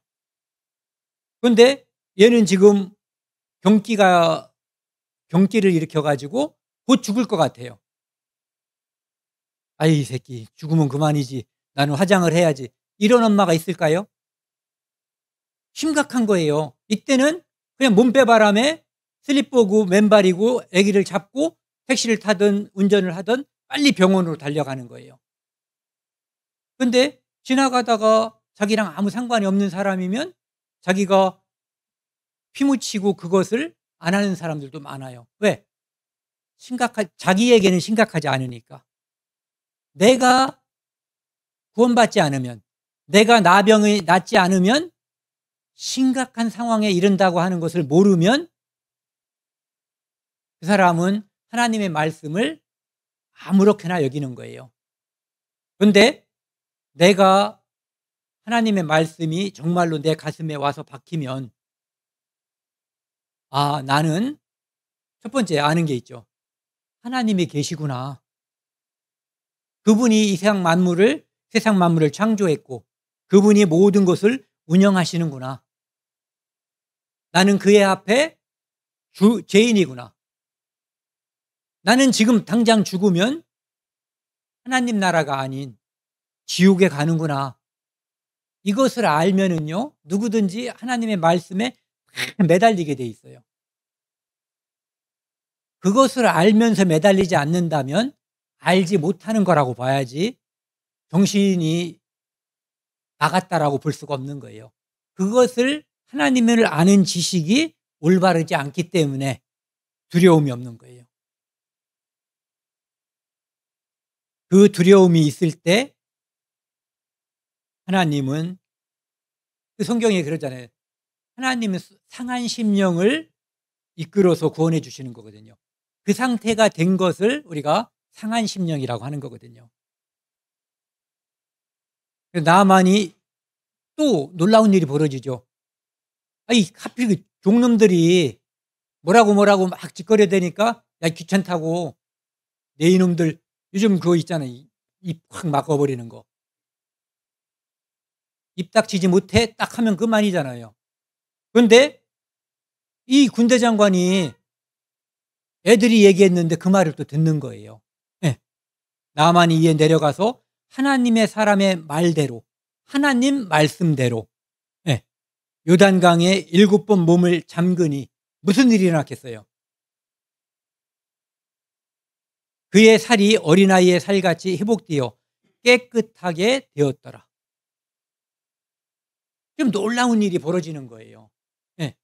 그런데 얘는 지금 경기를 일으켜가지고 곧 죽을 것 같아요. 아이, 이 새끼 죽으면 그만이지. 나는 화장을 해야지. 이런 엄마가 있을까요? 심각한 거예요. 이때는 그냥 몸빼바람에 슬립복고 맨발이고 아기를 잡고 택시를 타든 운전을 하든 빨리 병원으로 달려가는 거예요. 그런데 지나가다가 자기랑 아무 상관이 없는 사람이면 자기가 피묻히고 그것을 안 하는 사람들도 많아요. 왜? 자기에게는 심각하지 않으니까. 내가 구원받지 않으면, 내가 나병이 낫지 않으면 심각한 상황에 이른다고 하는 것을 모르면 그 사람은 하나님의 말씀을 아무렇게나 여기는 거예요. 그런데 내가 하나님의 말씀이 정말로 내 가슴에 와서 박히면, 아, 나는 첫 번째 아는 게 있죠. 하나님이 계시구나. 그분이 이 세상 만물을 창조했고 그분이 모든 것을 운영하시는구나. 나는 그의 앞에 죄인이구나. 나는 지금 당장 죽으면 하나님 나라가 아닌 지옥에 가는구나. 이것을 알면은요, 누구든지 하나님의 말씀에 매달리게 돼 있어요. 그것을 알면서 매달리지 않는다면 알지 못하는 거라고 봐야지 정신이 나갔다라고 볼 수가 없는 거예요. 그것을 하나님을 아는 지식이 올바르지 않기 때문에 두려움이 없는 거예요. 그 두려움이 있을 때 하나님은, 그 성경에 그러잖아요. 하나님은 상한 심령을 이끌어서 구원해 주시는 거거든요. 그 상태가 된 것을 우리가 상한 심령이라고 하는 거거든요. 나만이 또 놀라운 일이 벌어지죠. 아이, 하필 그 종놈들이 뭐라고 막 짓거려대니까, 야, 귀찮다고, 내 이놈들, 요즘 그거 있잖아요. 입 확 막아버리는 거. 입 닥치지 못해 딱 하면 그만이잖아요. 그런데 이 군대 장관이 애들이 얘기했는데 그 말을 또 듣는 거예요. 네. 나만이 이에 내려가서 하나님의 사람의 말대로, 하나님 말씀대로, 네. 요단강에 7번 몸을 잠그니 무슨 일이 일어났겠어요? 그의 살이 어린아이의 살같이 회복되어 깨끗하게 되었더라. 좀 놀라운 일이 벌어지는 거예요. 네.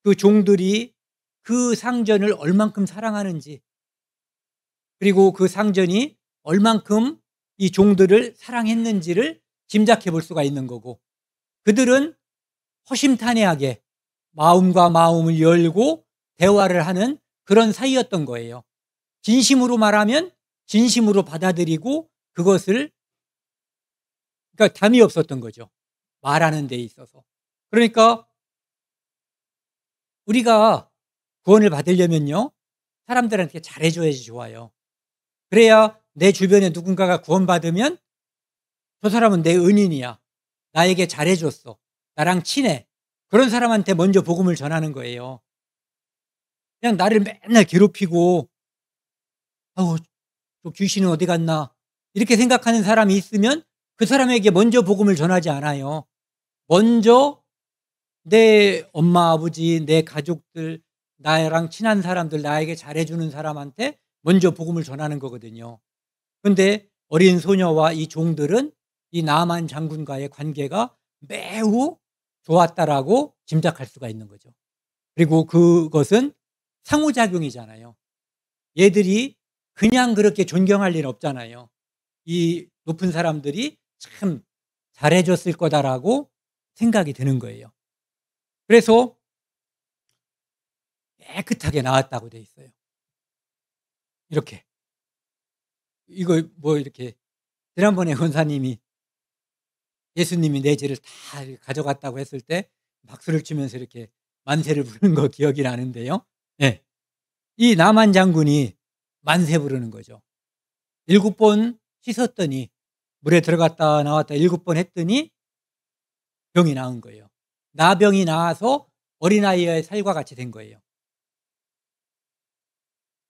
그 종들이 그 상전을 얼만큼 사랑하는지, 그리고 그 상전이 얼만큼 이 종들을 사랑했는지를 짐작해 볼 수가 있는 거고, 그들은 허심탄회하게 마음과 마음을 열고 대화를 하는 그런 사이였던 거예요. 진심으로 말하면 진심으로 받아들이고 그것을, 그러니까 담이 없었던 거죠. 말하는 데 있어서. 그러니까 우리가 구원을 받으려면요, 사람들한테 잘해줘야지 좋아요. 그래야 내 주변에 누군가가 구원받으면 저 사람은 내 은인이야. 나에게 잘해줬어. 나랑 친해. 그런 사람한테 먼저 복음을 전하는 거예요. 그냥 나를 맨날 괴롭히고 '아우 저 귀신은 어디 갔나.' 이렇게 생각하는 사람이 있으면 그 사람에게 먼저 복음을 전하지 않아요. 먼저 내 엄마, 아버지, 내 가족들, 나랑 친한 사람들, 나에게 잘해 주는 사람한테 먼저 복음을 전하는 거거든요. 근데 어린 소녀와 이 종들은 이 나만 장군과의 관계가 매우 좋았다라고 짐작할 수가 있는 거죠. 그리고 그것은 상호작용이잖아요. 얘들이 그냥 그렇게 존경할 일은 없잖아요. 이 높은 사람들이 '참 잘해 줬을 거다.'라고 생각이 드는 거예요. 그래서 깨끗하게 나왔다고 돼 있어요. 이렇게. 이거 뭐 이렇게 지난번에 권사님이 예수님이 내 죄를 다 가져갔다고 했을 때 박수를 치면서 이렇게 만세를 부르는 거 기억이 나는데요. 예. 이 나만 장군이 만세 부르는 거죠. 7번 씻었더니 물에 들어갔다 나왔다 7번 했더니 병이 나은 거예요. 나병이 나아서 어린아이의 살과 같이 된 거예요.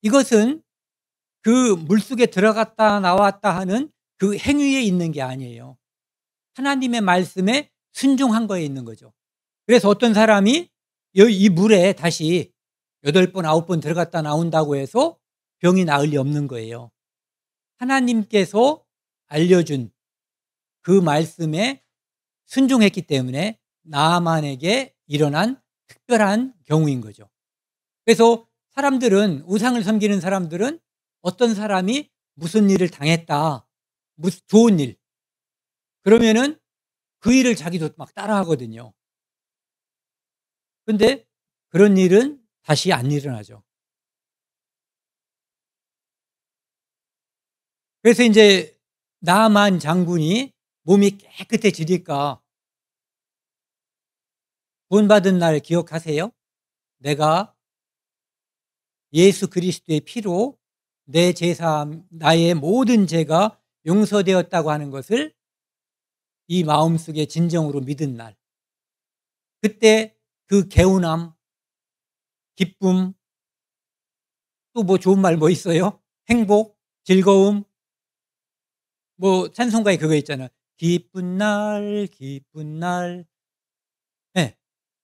이것은 그 물속에 들어갔다 나왔다 하는 그 행위에 있는 게 아니에요. 하나님의 말씀에 순종한 거에 있는 거죠. 그래서 어떤 사람이 이 물에 다시 8번 9번 들어갔다 나온다고 해서 병이 나을 리 없는 거예요. 하나님께서 알려준 그 말씀에 순종했기 때문에 나만에게 일어난 특별한 경우인 거죠. 그래서 사람들은 우상을 섬기는 사람들은 어떤 사람이 무슨 일을 당했다. 무슨 좋은 일. 그러면은 그 일을 자기도 막 따라하거든요. 근데 그런 일은 다시 안 일어나죠. 그래서 인제 나만 장군이 몸이 깨끗해지니까 구원받은 날 기억하세요? 내가 예수 그리스도의 피로 내 제사함 나의 모든 죄가 용서되었다고 하는 것을 이 마음속에 진정으로 믿은 날. 그때 그 개운함, 기쁨, 또 뭐 좋은 말 뭐 있어요? 행복, 즐거움, 뭐 찬송가에 그거 있잖아요. 기쁜 날, 기쁜 날. 예.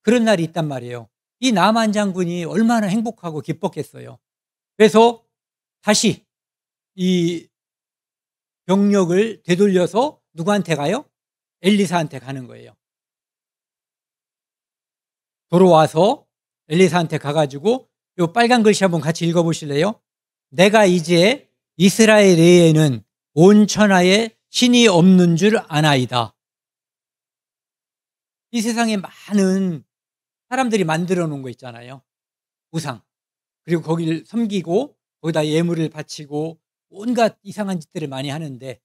그런 날이 있단 말이에요. 이 나만 장군이 얼마나 행복하고 기뻤겠어요. 그래서 다시 이 병력을 되돌려서 누구한테 가요? 엘리사한테 가는 거예요. 돌아와서 엘리사한테 가 가지고 요 빨간 글씨 한번 같이 읽어 보실래요? 내가 이제 이스라엘 외에는 온 천하에 신이 없는 줄 아나이다. 이 세상에 많은 사람들이 만들어 놓은 거 있잖아요. 우상. 그리고 거기를 섬기고 거기다 예물을 바치고 온갖 이상한 짓들을 많이 하는데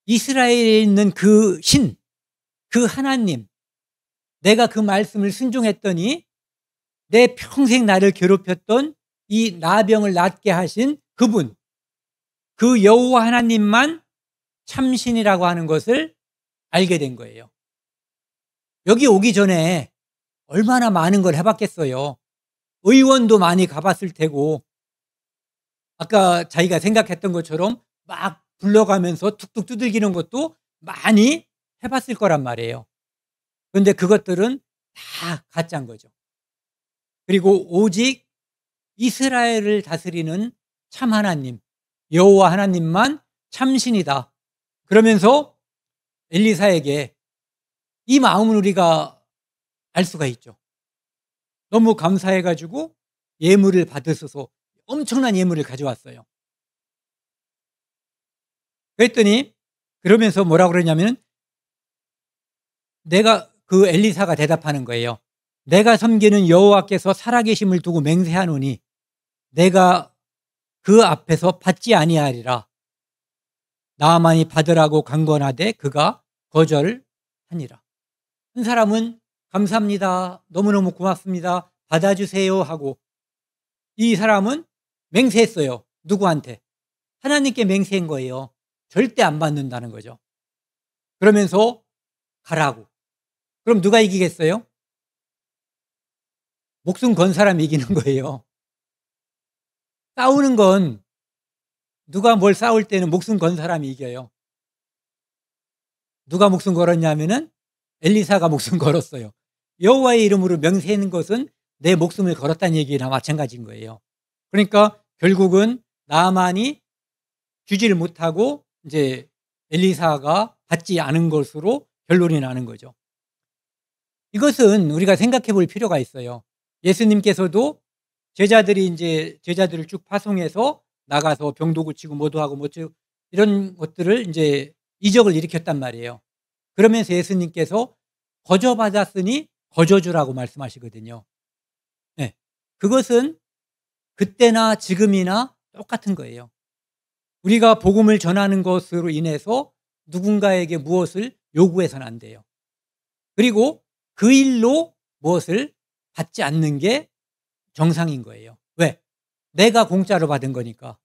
이스라엘에 있는 그 신, 그 하나님, 내가 그 말씀을 순종했더니 내 평생 나를 괴롭혔던 이 나병을 낫게 하신 그분, 그 여호와 하나님만 참신이라고 하는 것을 알게 된 거예요. 여기 오기 전에 얼마나 많은 걸 해봤겠어요. 의원도 많이 가봤을 테고 아까 자기가 생각했던 것처럼 막 불러가면서 툭툭 두들기는 것도 많이 해봤을 거란 말이에요. 그런데 그것들은 다 가짜인 거죠. 그리고 오직 이스라엘을 다스리는 참 하나님, 여호와 하나님만 참신이다. 그러면서 엘리사에게 이 마음을 우리가 알 수가 있죠. 너무 감사해 가지고 예물을 받으소서 엄청난 예물을 가져왔어요. 그랬더니 그러면서 뭐라고 그러냐면 내가 그 엘리사가 대답하는 거예요. 내가 섬기는 여호와께서 살아계심을 두고 맹세하노니 내가 그 앞에서 받지 아니하리라. 나만이 받으라고 강권하되 그가 거절하니라. 한 사람은 감사합니다. 너무너무 고맙습니다. 받아주세요 하고 이 사람은 맹세했어요. 누구한테? 하나님께 맹세한 거예요. 절대 안 받는다는 거죠. 그러면서 가라고. 그럼 누가 이기겠어요? 목숨 건 사람이 이기는 거예요. 싸우는 건 누가 뭘 싸울 때는 목숨 건 사람이 이겨요. 누가 목숨 걸었냐면은 엘리사가 목숨 걸었어요. 여호와의 이름으로 명세하는 것은 내 목숨을 걸었다는 얘기나 마찬가지인 거예요. 그러니까 결국은 나만이 주지를 못하고 이제 엘리사가 받지 않은 것으로 결론이 나는 거죠. 이것은 우리가 생각해 볼 필요가 있어요. 예수님께서도 제자들이 이제 제자들을 쭉 파송해서 나가서 병도 고치고 뭐도 하고 이런 것들을 이제 이적을 일으켰단 말이에요. 그러면서 예수님께서 거저받았으니 거저주라고 말씀하시거든요. 네. 그것은 그때나 지금이나 똑같은 거예요. 우리가 복음을 전하는 것으로 인해서 누군가에게 무엇을 요구해서는 안 돼요. 그리고 그 일로 무엇을 받지 않는 게 정상인 거예요. 왜? 내가 공짜로 받은 거니까.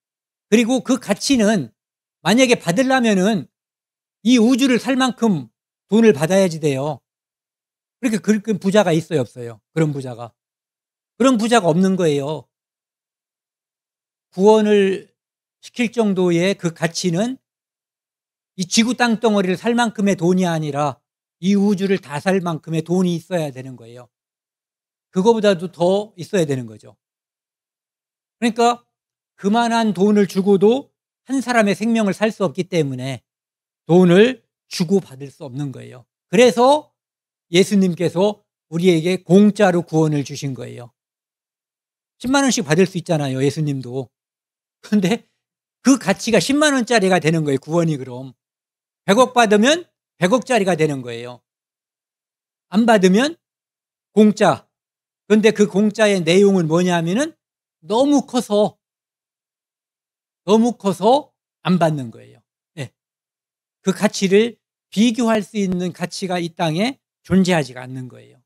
그리고 그 가치는 만약에 받으려면은 이 우주를 살 만큼 돈을 받아야지 돼요. 그렇게 그 부자가 있어요, 없어요? 그런 부자가. 그런 부자가 없는 거예요. 구원을 시킬 정도의 그 가치는 이 지구 땅덩어리를 살 만큼의 돈이 아니라 이 우주를 다 살 만큼의 돈이 있어야 되는 거예요. 그거보다도 더 있어야 되는 거죠. 그러니까 그만한 돈을 주고도 한 사람의 생명을 살 수 없기 때문에 돈을 주고 받을 수 없는 거예요. 그래서 예수님께서 우리에게 공짜로 구원을 주신 거예요. 10만 원씩 받을 수 있잖아요, 예수님도. 그런데 그 가치가 10만 원짜리가 되는 거예요, 구원이. 그럼 100억 받으면 100억짜리가 되는 거예요. 안 받으면 공짜. 그런데 그 공짜의 내용은 뭐냐면은 너무 커서 안 받는 거예요. 네. 그 가치를 비교할 수 있는 가치가 이 땅에 존재하지가 않는 거예요.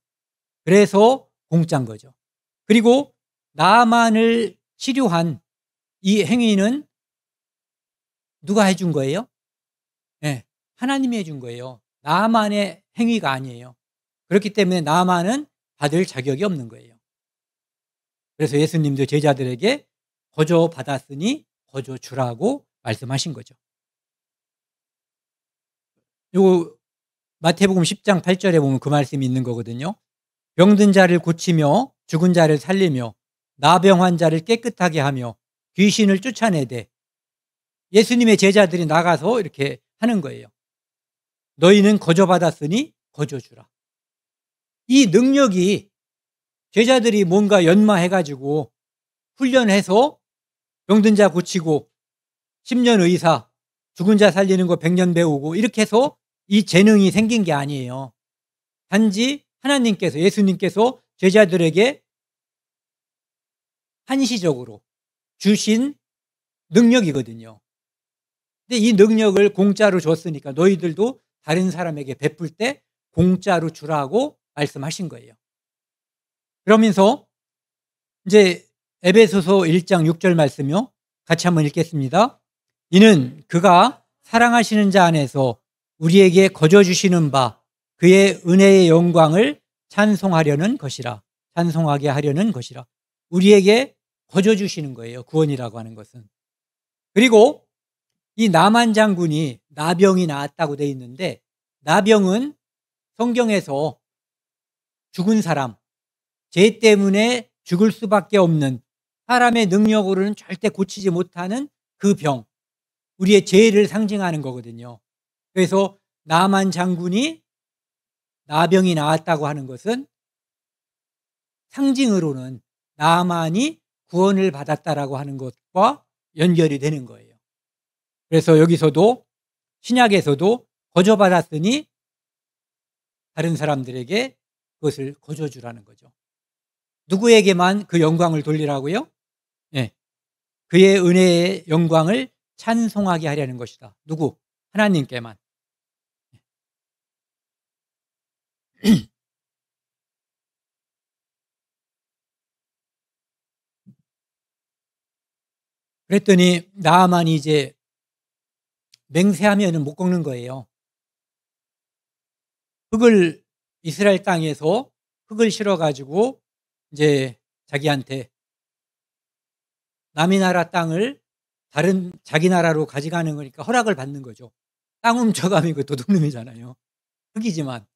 그래서 공짜인 거죠. 그리고 나만을 치료한 이 행위는 누가 해준 거예요? 네. 하나님이 해준 거예요. 나만의 행위가 아니에요. 그렇기 때문에 나만은 받을 자격이 없는 거예요. 그래서 예수님도 제자들에게 거저 받았으니 거저 주라고 말씀하신 거죠. 요 마태복음 10장 8절에 보면 그 말씀이 있는 거거든요. 병든 자를 고치며 죽은 자를 살리며 나병 환자를 깨끗하게 하며 귀신을 쫓아내되, 예수님의 제자들이 나가서 이렇게 하는 거예요. 너희는 거저 받았으니 거저 주라. 이 능력이 제자들이 뭔가 연마해가지고 훈련해서 병든 자 고치고 10년 의사, 죽은 자 살리는 거 100년 배우고 이렇게 해서 이 재능이 생긴 게 아니에요. 단지 하나님께서, 예수님께서 제자들에게 한시적으로 주신 능력이거든요. 근데 이 능력을 공짜로 줬으니까 너희들도 다른 사람에게 베풀 때 공짜로 주라고 말씀하신 거예요. 그러면서 이제 에베소서 1장 6절 말씀이요. 같이 한번 읽겠습니다. 이는 그가 사랑하시는 자 안에서 우리에게 거저 주시는 바 그의 은혜의 영광을 찬송하려는 것이라. 찬송하게 하려는 것이라. 우리에게 거저 주시는 거예요, 구원이라고 하는 것은. 그리고 이 나만 장군이 나병이 나았다고 돼 있는데, 나병은 성경에서 죽은 사람, 죄 때문에 죽을 수밖에 없는, 사람의 능력으로는 절대 고치지 못하는 그 병, 우리의 죄를 상징하는 거거든요. 그래서 나만 장군이 나병이 나았다고 하는 것은 상징으로는 나만이 구원을 받았다라고 하는 것과 연결이 되는 거예요. 그래서 여기서도 신약에서도 거저 받았으니 다른 사람들에게 그것을 거저 주라는 거죠. 누구에게만 그 영광을 돌리라고요? 네. 그의 은혜의 영광을 찬송하게 하려는 것이다. 누구? 하나님께만. 그랬더니 나아만이 이제 맹세하면은 못 꺾는 거예요. 흙을, 이스라엘 땅에서 흙을 실어 가지고 이제 자기한테 남의 나라 땅을 다른 자기 나라로 가져가는 거니까 허락을 받는 거죠. 땅 훔쳐가면 그 도둑놈이잖아요. 흙이지만.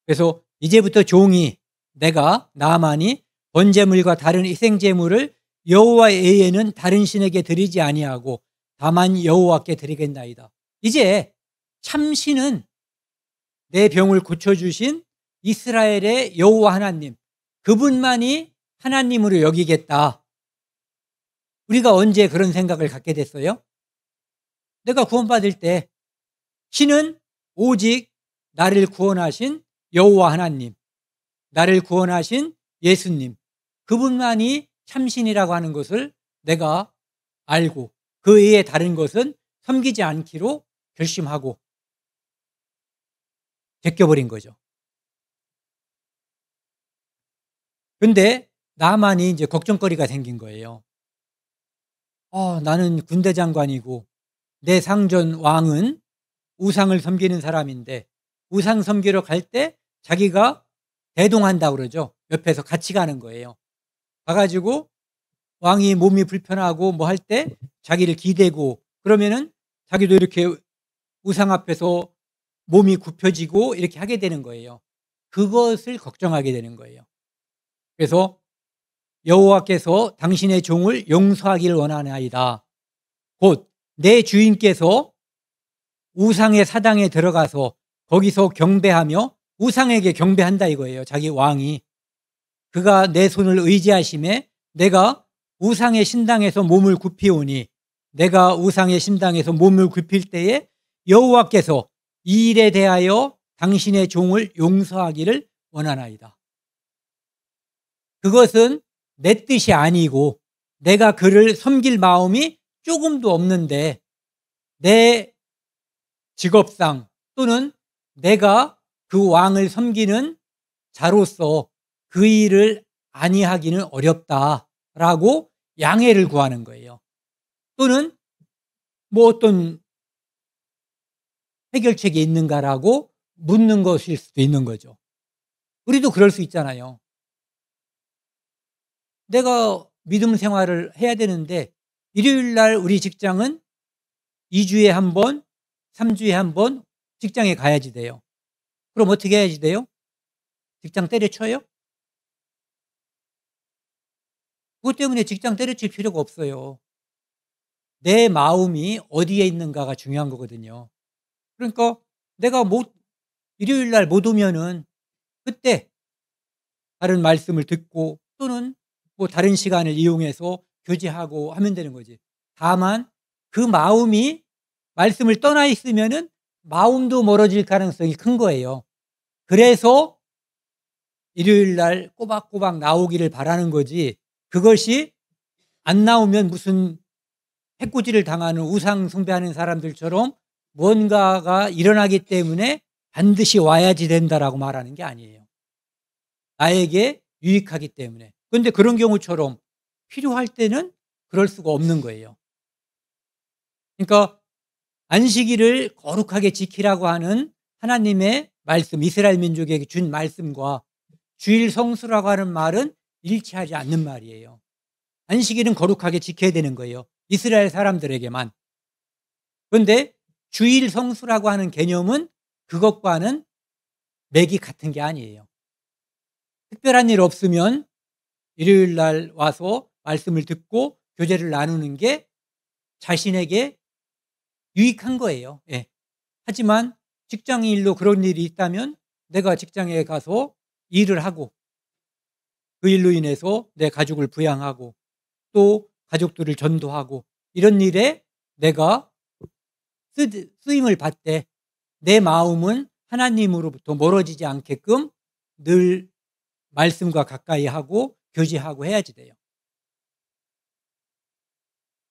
그래서 이제부터 종이 내가 나아만이 번제물과 다른 희생제물을 여호와 외에는 다른 신에게 드리지 아니하고 다만 여호와께 드리겠나이다. 이제 참신은 내 병을 고쳐주신 이스라엘의 여호와 하나님, 그분만이 하나님으로 여기겠다. 우리가 언제 그런 생각을 갖게 됐어요? 내가 구원받을 때 신은 오직 나를 구원하신 여호와 하나님, 나를 구원하신 예수님, 그분만이 참신이라고 하는 것을 내가 알고 그 외에 다른 것은 섬기지 않기로 결심하고 제껴버린 거죠. 근데 나만이 이제 걱정거리가 생긴 거예요. 나는 군대 장관이고 내 상전 왕은 우상을 섬기는 사람인데 우상 섬기러 갈 때 자기가 대동한다고 그러죠. 옆에서 같이 가는 거예요. 가가지고 왕이 몸이 불편하고 뭐 할 때 자기를 기대고 그러면은 자기도 이렇게 우상 앞에서 몸이 굽혀지고 이렇게 하게 되는 거예요. 그것을 걱정하게 되는 거예요. 그래서 여호와께서 당신의 종을 용서하기를 원하나이다. 곧 내 주인께서 우상의 사당에 들어가서 거기서 경배하며 우상에게 경배한다 이거예요. 자기 왕이. 그가 내 손을 의지하심에 내가 우상의 신당에서 몸을 굽히오니 내가 우상의 신당에서 몸을 굽힐 때에 여호와께서 이 일에 대하여 당신의 종을 용서하기를 원하나이다. 그것은 내 뜻이 아니고 내가 그를 섬길 마음이 조금도 없는데 내 직업상 또는 내가 그 왕을 섬기는 자로서 그 일을 아니하기는 어렵다라고 양해를 구하는 거예요. 또는 뭐 어떤 해결책이 있는가라고 묻는 것일 수도 있는 거죠. 우리도 그럴 수 있잖아요. 내가 믿음 생활을 해야 되는데 일요일 날 우리 직장은 2주에 한 번, 3주에 한 번 직장에 가야지 돼요. 그럼 어떻게 해야지 돼요? 직장 때려쳐요? 그것 때문에 직장 때려칠 필요가 없어요. 내 마음이 어디에 있는가가 중요한 거거든요. 그러니까 내가 일요일 날 못 오면은 그때 다른 말씀을 듣고 또는 뭐 다른 시간을 이용해서 교제하고 하면 되는 거지. 다만 그 마음이 말씀을 떠나 있으면은 마음도 멀어질 가능성이 큰 거예요. 그래서 일요일 날 꼬박꼬박 나오기를 바라는 거지. 그것이 안 나오면 무슨 해코지를 당하는 우상 숭배하는 사람들처럼 뭔가가 일어나기 때문에 반드시 와야지 된다라고 말하는 게 아니에요. 나에게 유익하기 때문에. 그런데 그런 경우처럼 필요할 때는 그럴 수가 없는 거예요. 그러니까 안식일을 거룩하게 지키라고 하는 하나님의 말씀, 이스라엘 민족에게 준 말씀과 주일 성수라고 하는 말은 일치하지 않는 말이에요. 안식일은 거룩하게 지켜야 되는 거예요. 이스라엘 사람들에게만. 그런데 주일 성수라고 하는 개념은 그것과는 맥이 같은 게 아니에요. 특별한 일 없으면 일요일 날 와서 말씀을 듣고 교제를 나누는 게 자신에게 유익한 거예요. 예. 하지만 직장 일로 그런 일이 있다면 내가 직장에 가서 일을 하고 그 일로 인해서 내 가족을 부양하고 또 가족들을 전도하고 이런 일에 내가 쓰임을 받되 내 마음은 하나님으로부터 멀어지지 않게끔 늘 말씀과 가까이 하고 교제하고 해야지 돼요.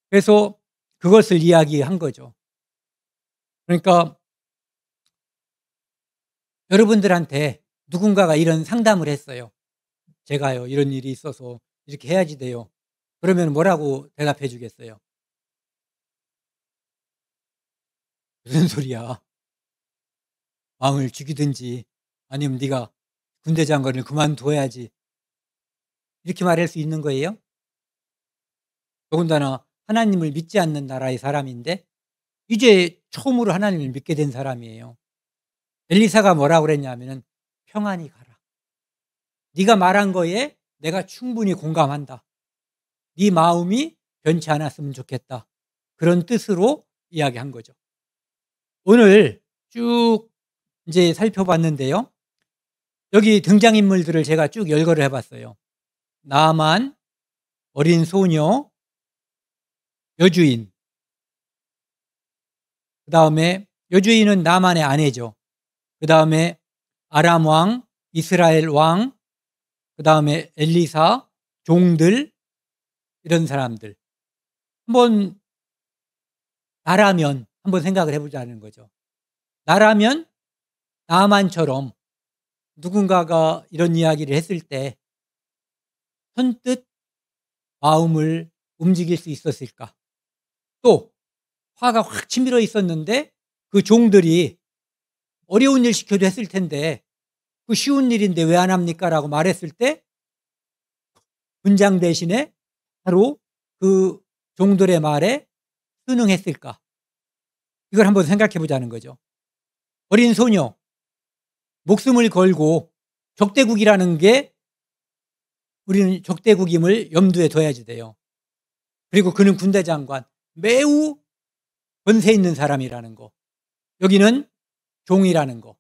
그래서 그것을 이야기한 거죠. 그러니까 여러분들한테 누군가가 이런 상담을 했어요. 제가요, 이런 일이 있어서 이렇게 해야지 돼요. 그러면 뭐라고 대답해 주겠어요? 무슨 소리야? 왕을 죽이든지 아니면 네가 군대 장관을 그만둬야지. 이렇게 말할 수 있는 거예요? 더군다나 하나님을 믿지 않는 나라의 사람인데 이제 처음으로 하나님을 믿게 된 사람이에요. 엘리사가 뭐라고 그랬냐면은 평안히 가라. 네가 말한 거에 내가 충분히 공감한다. 네 마음이 변치 않았으면 좋겠다. 그런 뜻으로 이야기한 거죠. 오늘 쭉 이제 살펴봤는데요. 여기 등장인물들을 제가 쭉 열거를 해봤어요. 나만, 어린 소녀, 여주인. 그 다음에 여주인은 나만의 아내죠. 그 다음에 아람 왕, 이스라엘 왕, 그 다음에 엘리사, 종들, 이런 사람들. 한번 나라면 한번 생각을 해보자는 거죠. 나라면 나만처럼 누군가가 이런 이야기를 했을 때 선뜻 마음을 움직일 수 있었을까? 또 화가 확 치밀어 있었는데 그 종들이 어려운 일 시켜도 했을 텐데 그 쉬운 일인데 왜 안 합니까? 라고 말했을 때 군장 대신에 바로 그 종들의 말에 순응했을까? 이걸 한번 생각해 보자는 거죠. 어린 소녀, 목숨을 걸고 적대국이라는 게 우리는 적대국임을 염두에 둬야지 돼요. 그리고 그는 군대 장관, 매우 권세 있는 사람이라는 거. 여기는 종이라는 거.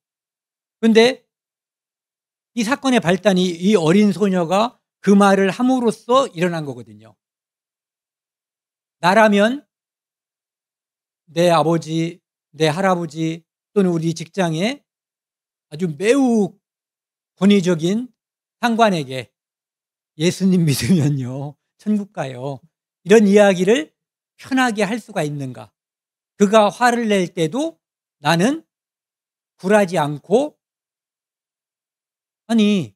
그런데 이 사건의 발단이 이 어린 소녀가 그 말을 함으로써 일어난 거거든요. 나라면 내 아버지, 내 할아버지 또는 우리 직장에 아주 매우 권위적인 상관에게 예수님 믿으면요 천국 가요. 이런 이야기를 편하게 할 수가 있는가? 그가 화를 낼 때도 나는 굴하지 않고 아니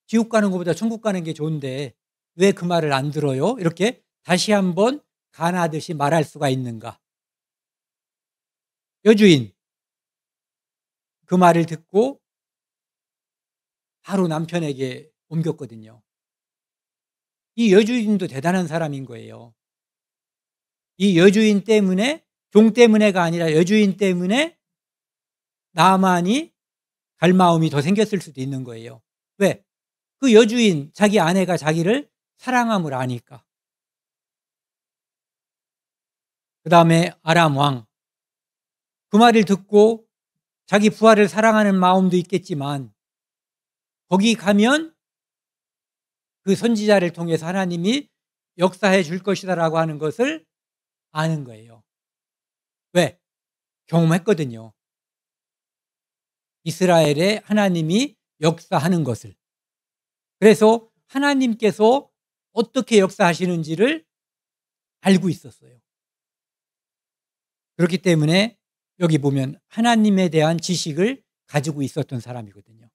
지옥 가는 것보다 천국 가는 게 좋은데 왜 그 말을 안 들어요? 이렇게 다시 한번 간하듯이 말할 수가 있는가? 여주인 그 말을 듣고 바로 남편에게 옮겼거든요. 이 여주인도 대단한 사람인 거예요. 이 여주인 때문에 종 때문에가 아니라 여주인 때문에 나만이 갈 마음이 더 생겼을 수도 있는 거예요. 왜? 그 여주인 자기 아내가 자기를 사랑함을 아니까. 그 다음에 아람 왕 그 말을 듣고 자기 부하를 사랑하는 마음도 있겠지만 거기 가면 그 선지자를 통해서 하나님이 역사해 줄 것이다라고 하는 것을 아는 거예요. 왜? 경험했거든요. 이스라엘에 하나님이 역사하는 것을. 그래서 하나님께서 어떻게 역사하시는지를 알고 있었어요. 그렇기 때문에 여기 보면 하나님에 대한 지식을 가지고 있었던 사람이거든요.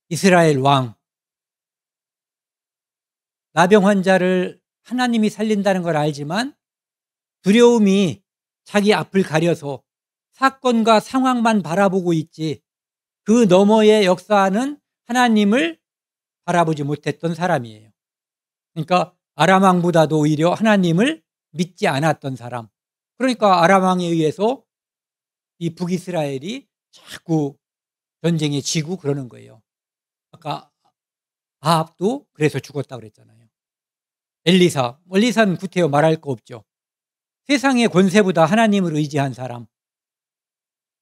이스라엘 왕, 나병 환자를 하나님이 살린다는 걸 알지만 두려움이 자기 앞을 가려서 사건과 상황만 바라보고 있지 그 너머의 역사는 하나님을 바라보지 못했던 사람이에요. 그러니까 아람 왕보다도 오히려 하나님을 믿지 않았던 사람. 그러니까 아람 왕에 의해서 이 북이스라엘이 자꾸 전쟁에 지고 그러는 거예요. 아까 아합도 그래서 죽었다고 그랬잖아요. 엘리사는 구태여 말할 거 없죠. 세상의 권세보다 하나님을 의지한 사람.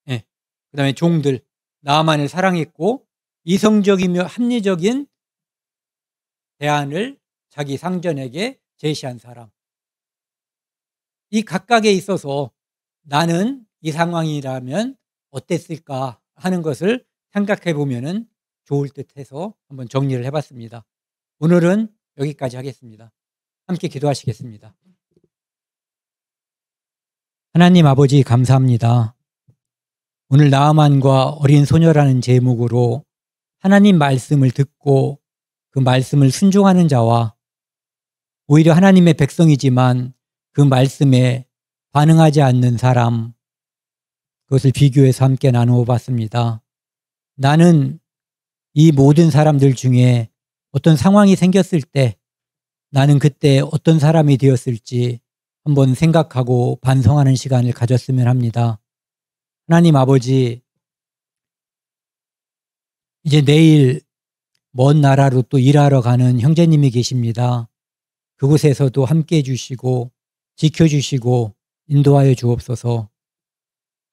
네. 그다음에 종들 나만을 사랑했고 이성적이며 합리적인 대안을 자기 상전에게 제시한 사람. 이 각각에 있어서 나는 이 상황이라면 어땠을까 하는 것을 생각해 보면 좋을 듯해서 한번 정리를 해봤습니다. 오늘은 여기까지 하겠습니다. 함께 기도하시겠습니다. 하나님 아버지 감사합니다. 오늘 나아만과 어린 소녀라는 제목으로 하나님 말씀을 듣고 그 말씀을 순종하는 자와 오히려 하나님의 백성이지만 그 말씀에 반응하지 않는 사람, 그것을 비교해서 함께 나누어 봤습니다. 나는 이 모든 사람들 중에 어떤 상황이 생겼을 때 나는 그때 어떤 사람이 되었을지 한번 생각하고 반성하는 시간을 가졌으면 합니다. 하나님 아버지, 이제 내일 먼 나라로 또 일하러 가는 형제님이 계십니다. 그곳에서도 함께 해주시고 지켜주시고 인도하여 주옵소서.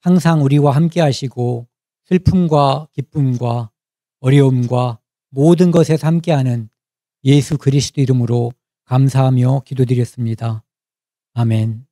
항상 우리와 함께 하시고 슬픔과 기쁨과 어려움과 모든 것에서 함께하는 예수 그리스도 이름으로 감사하며 기도드렸습니다. 아멘.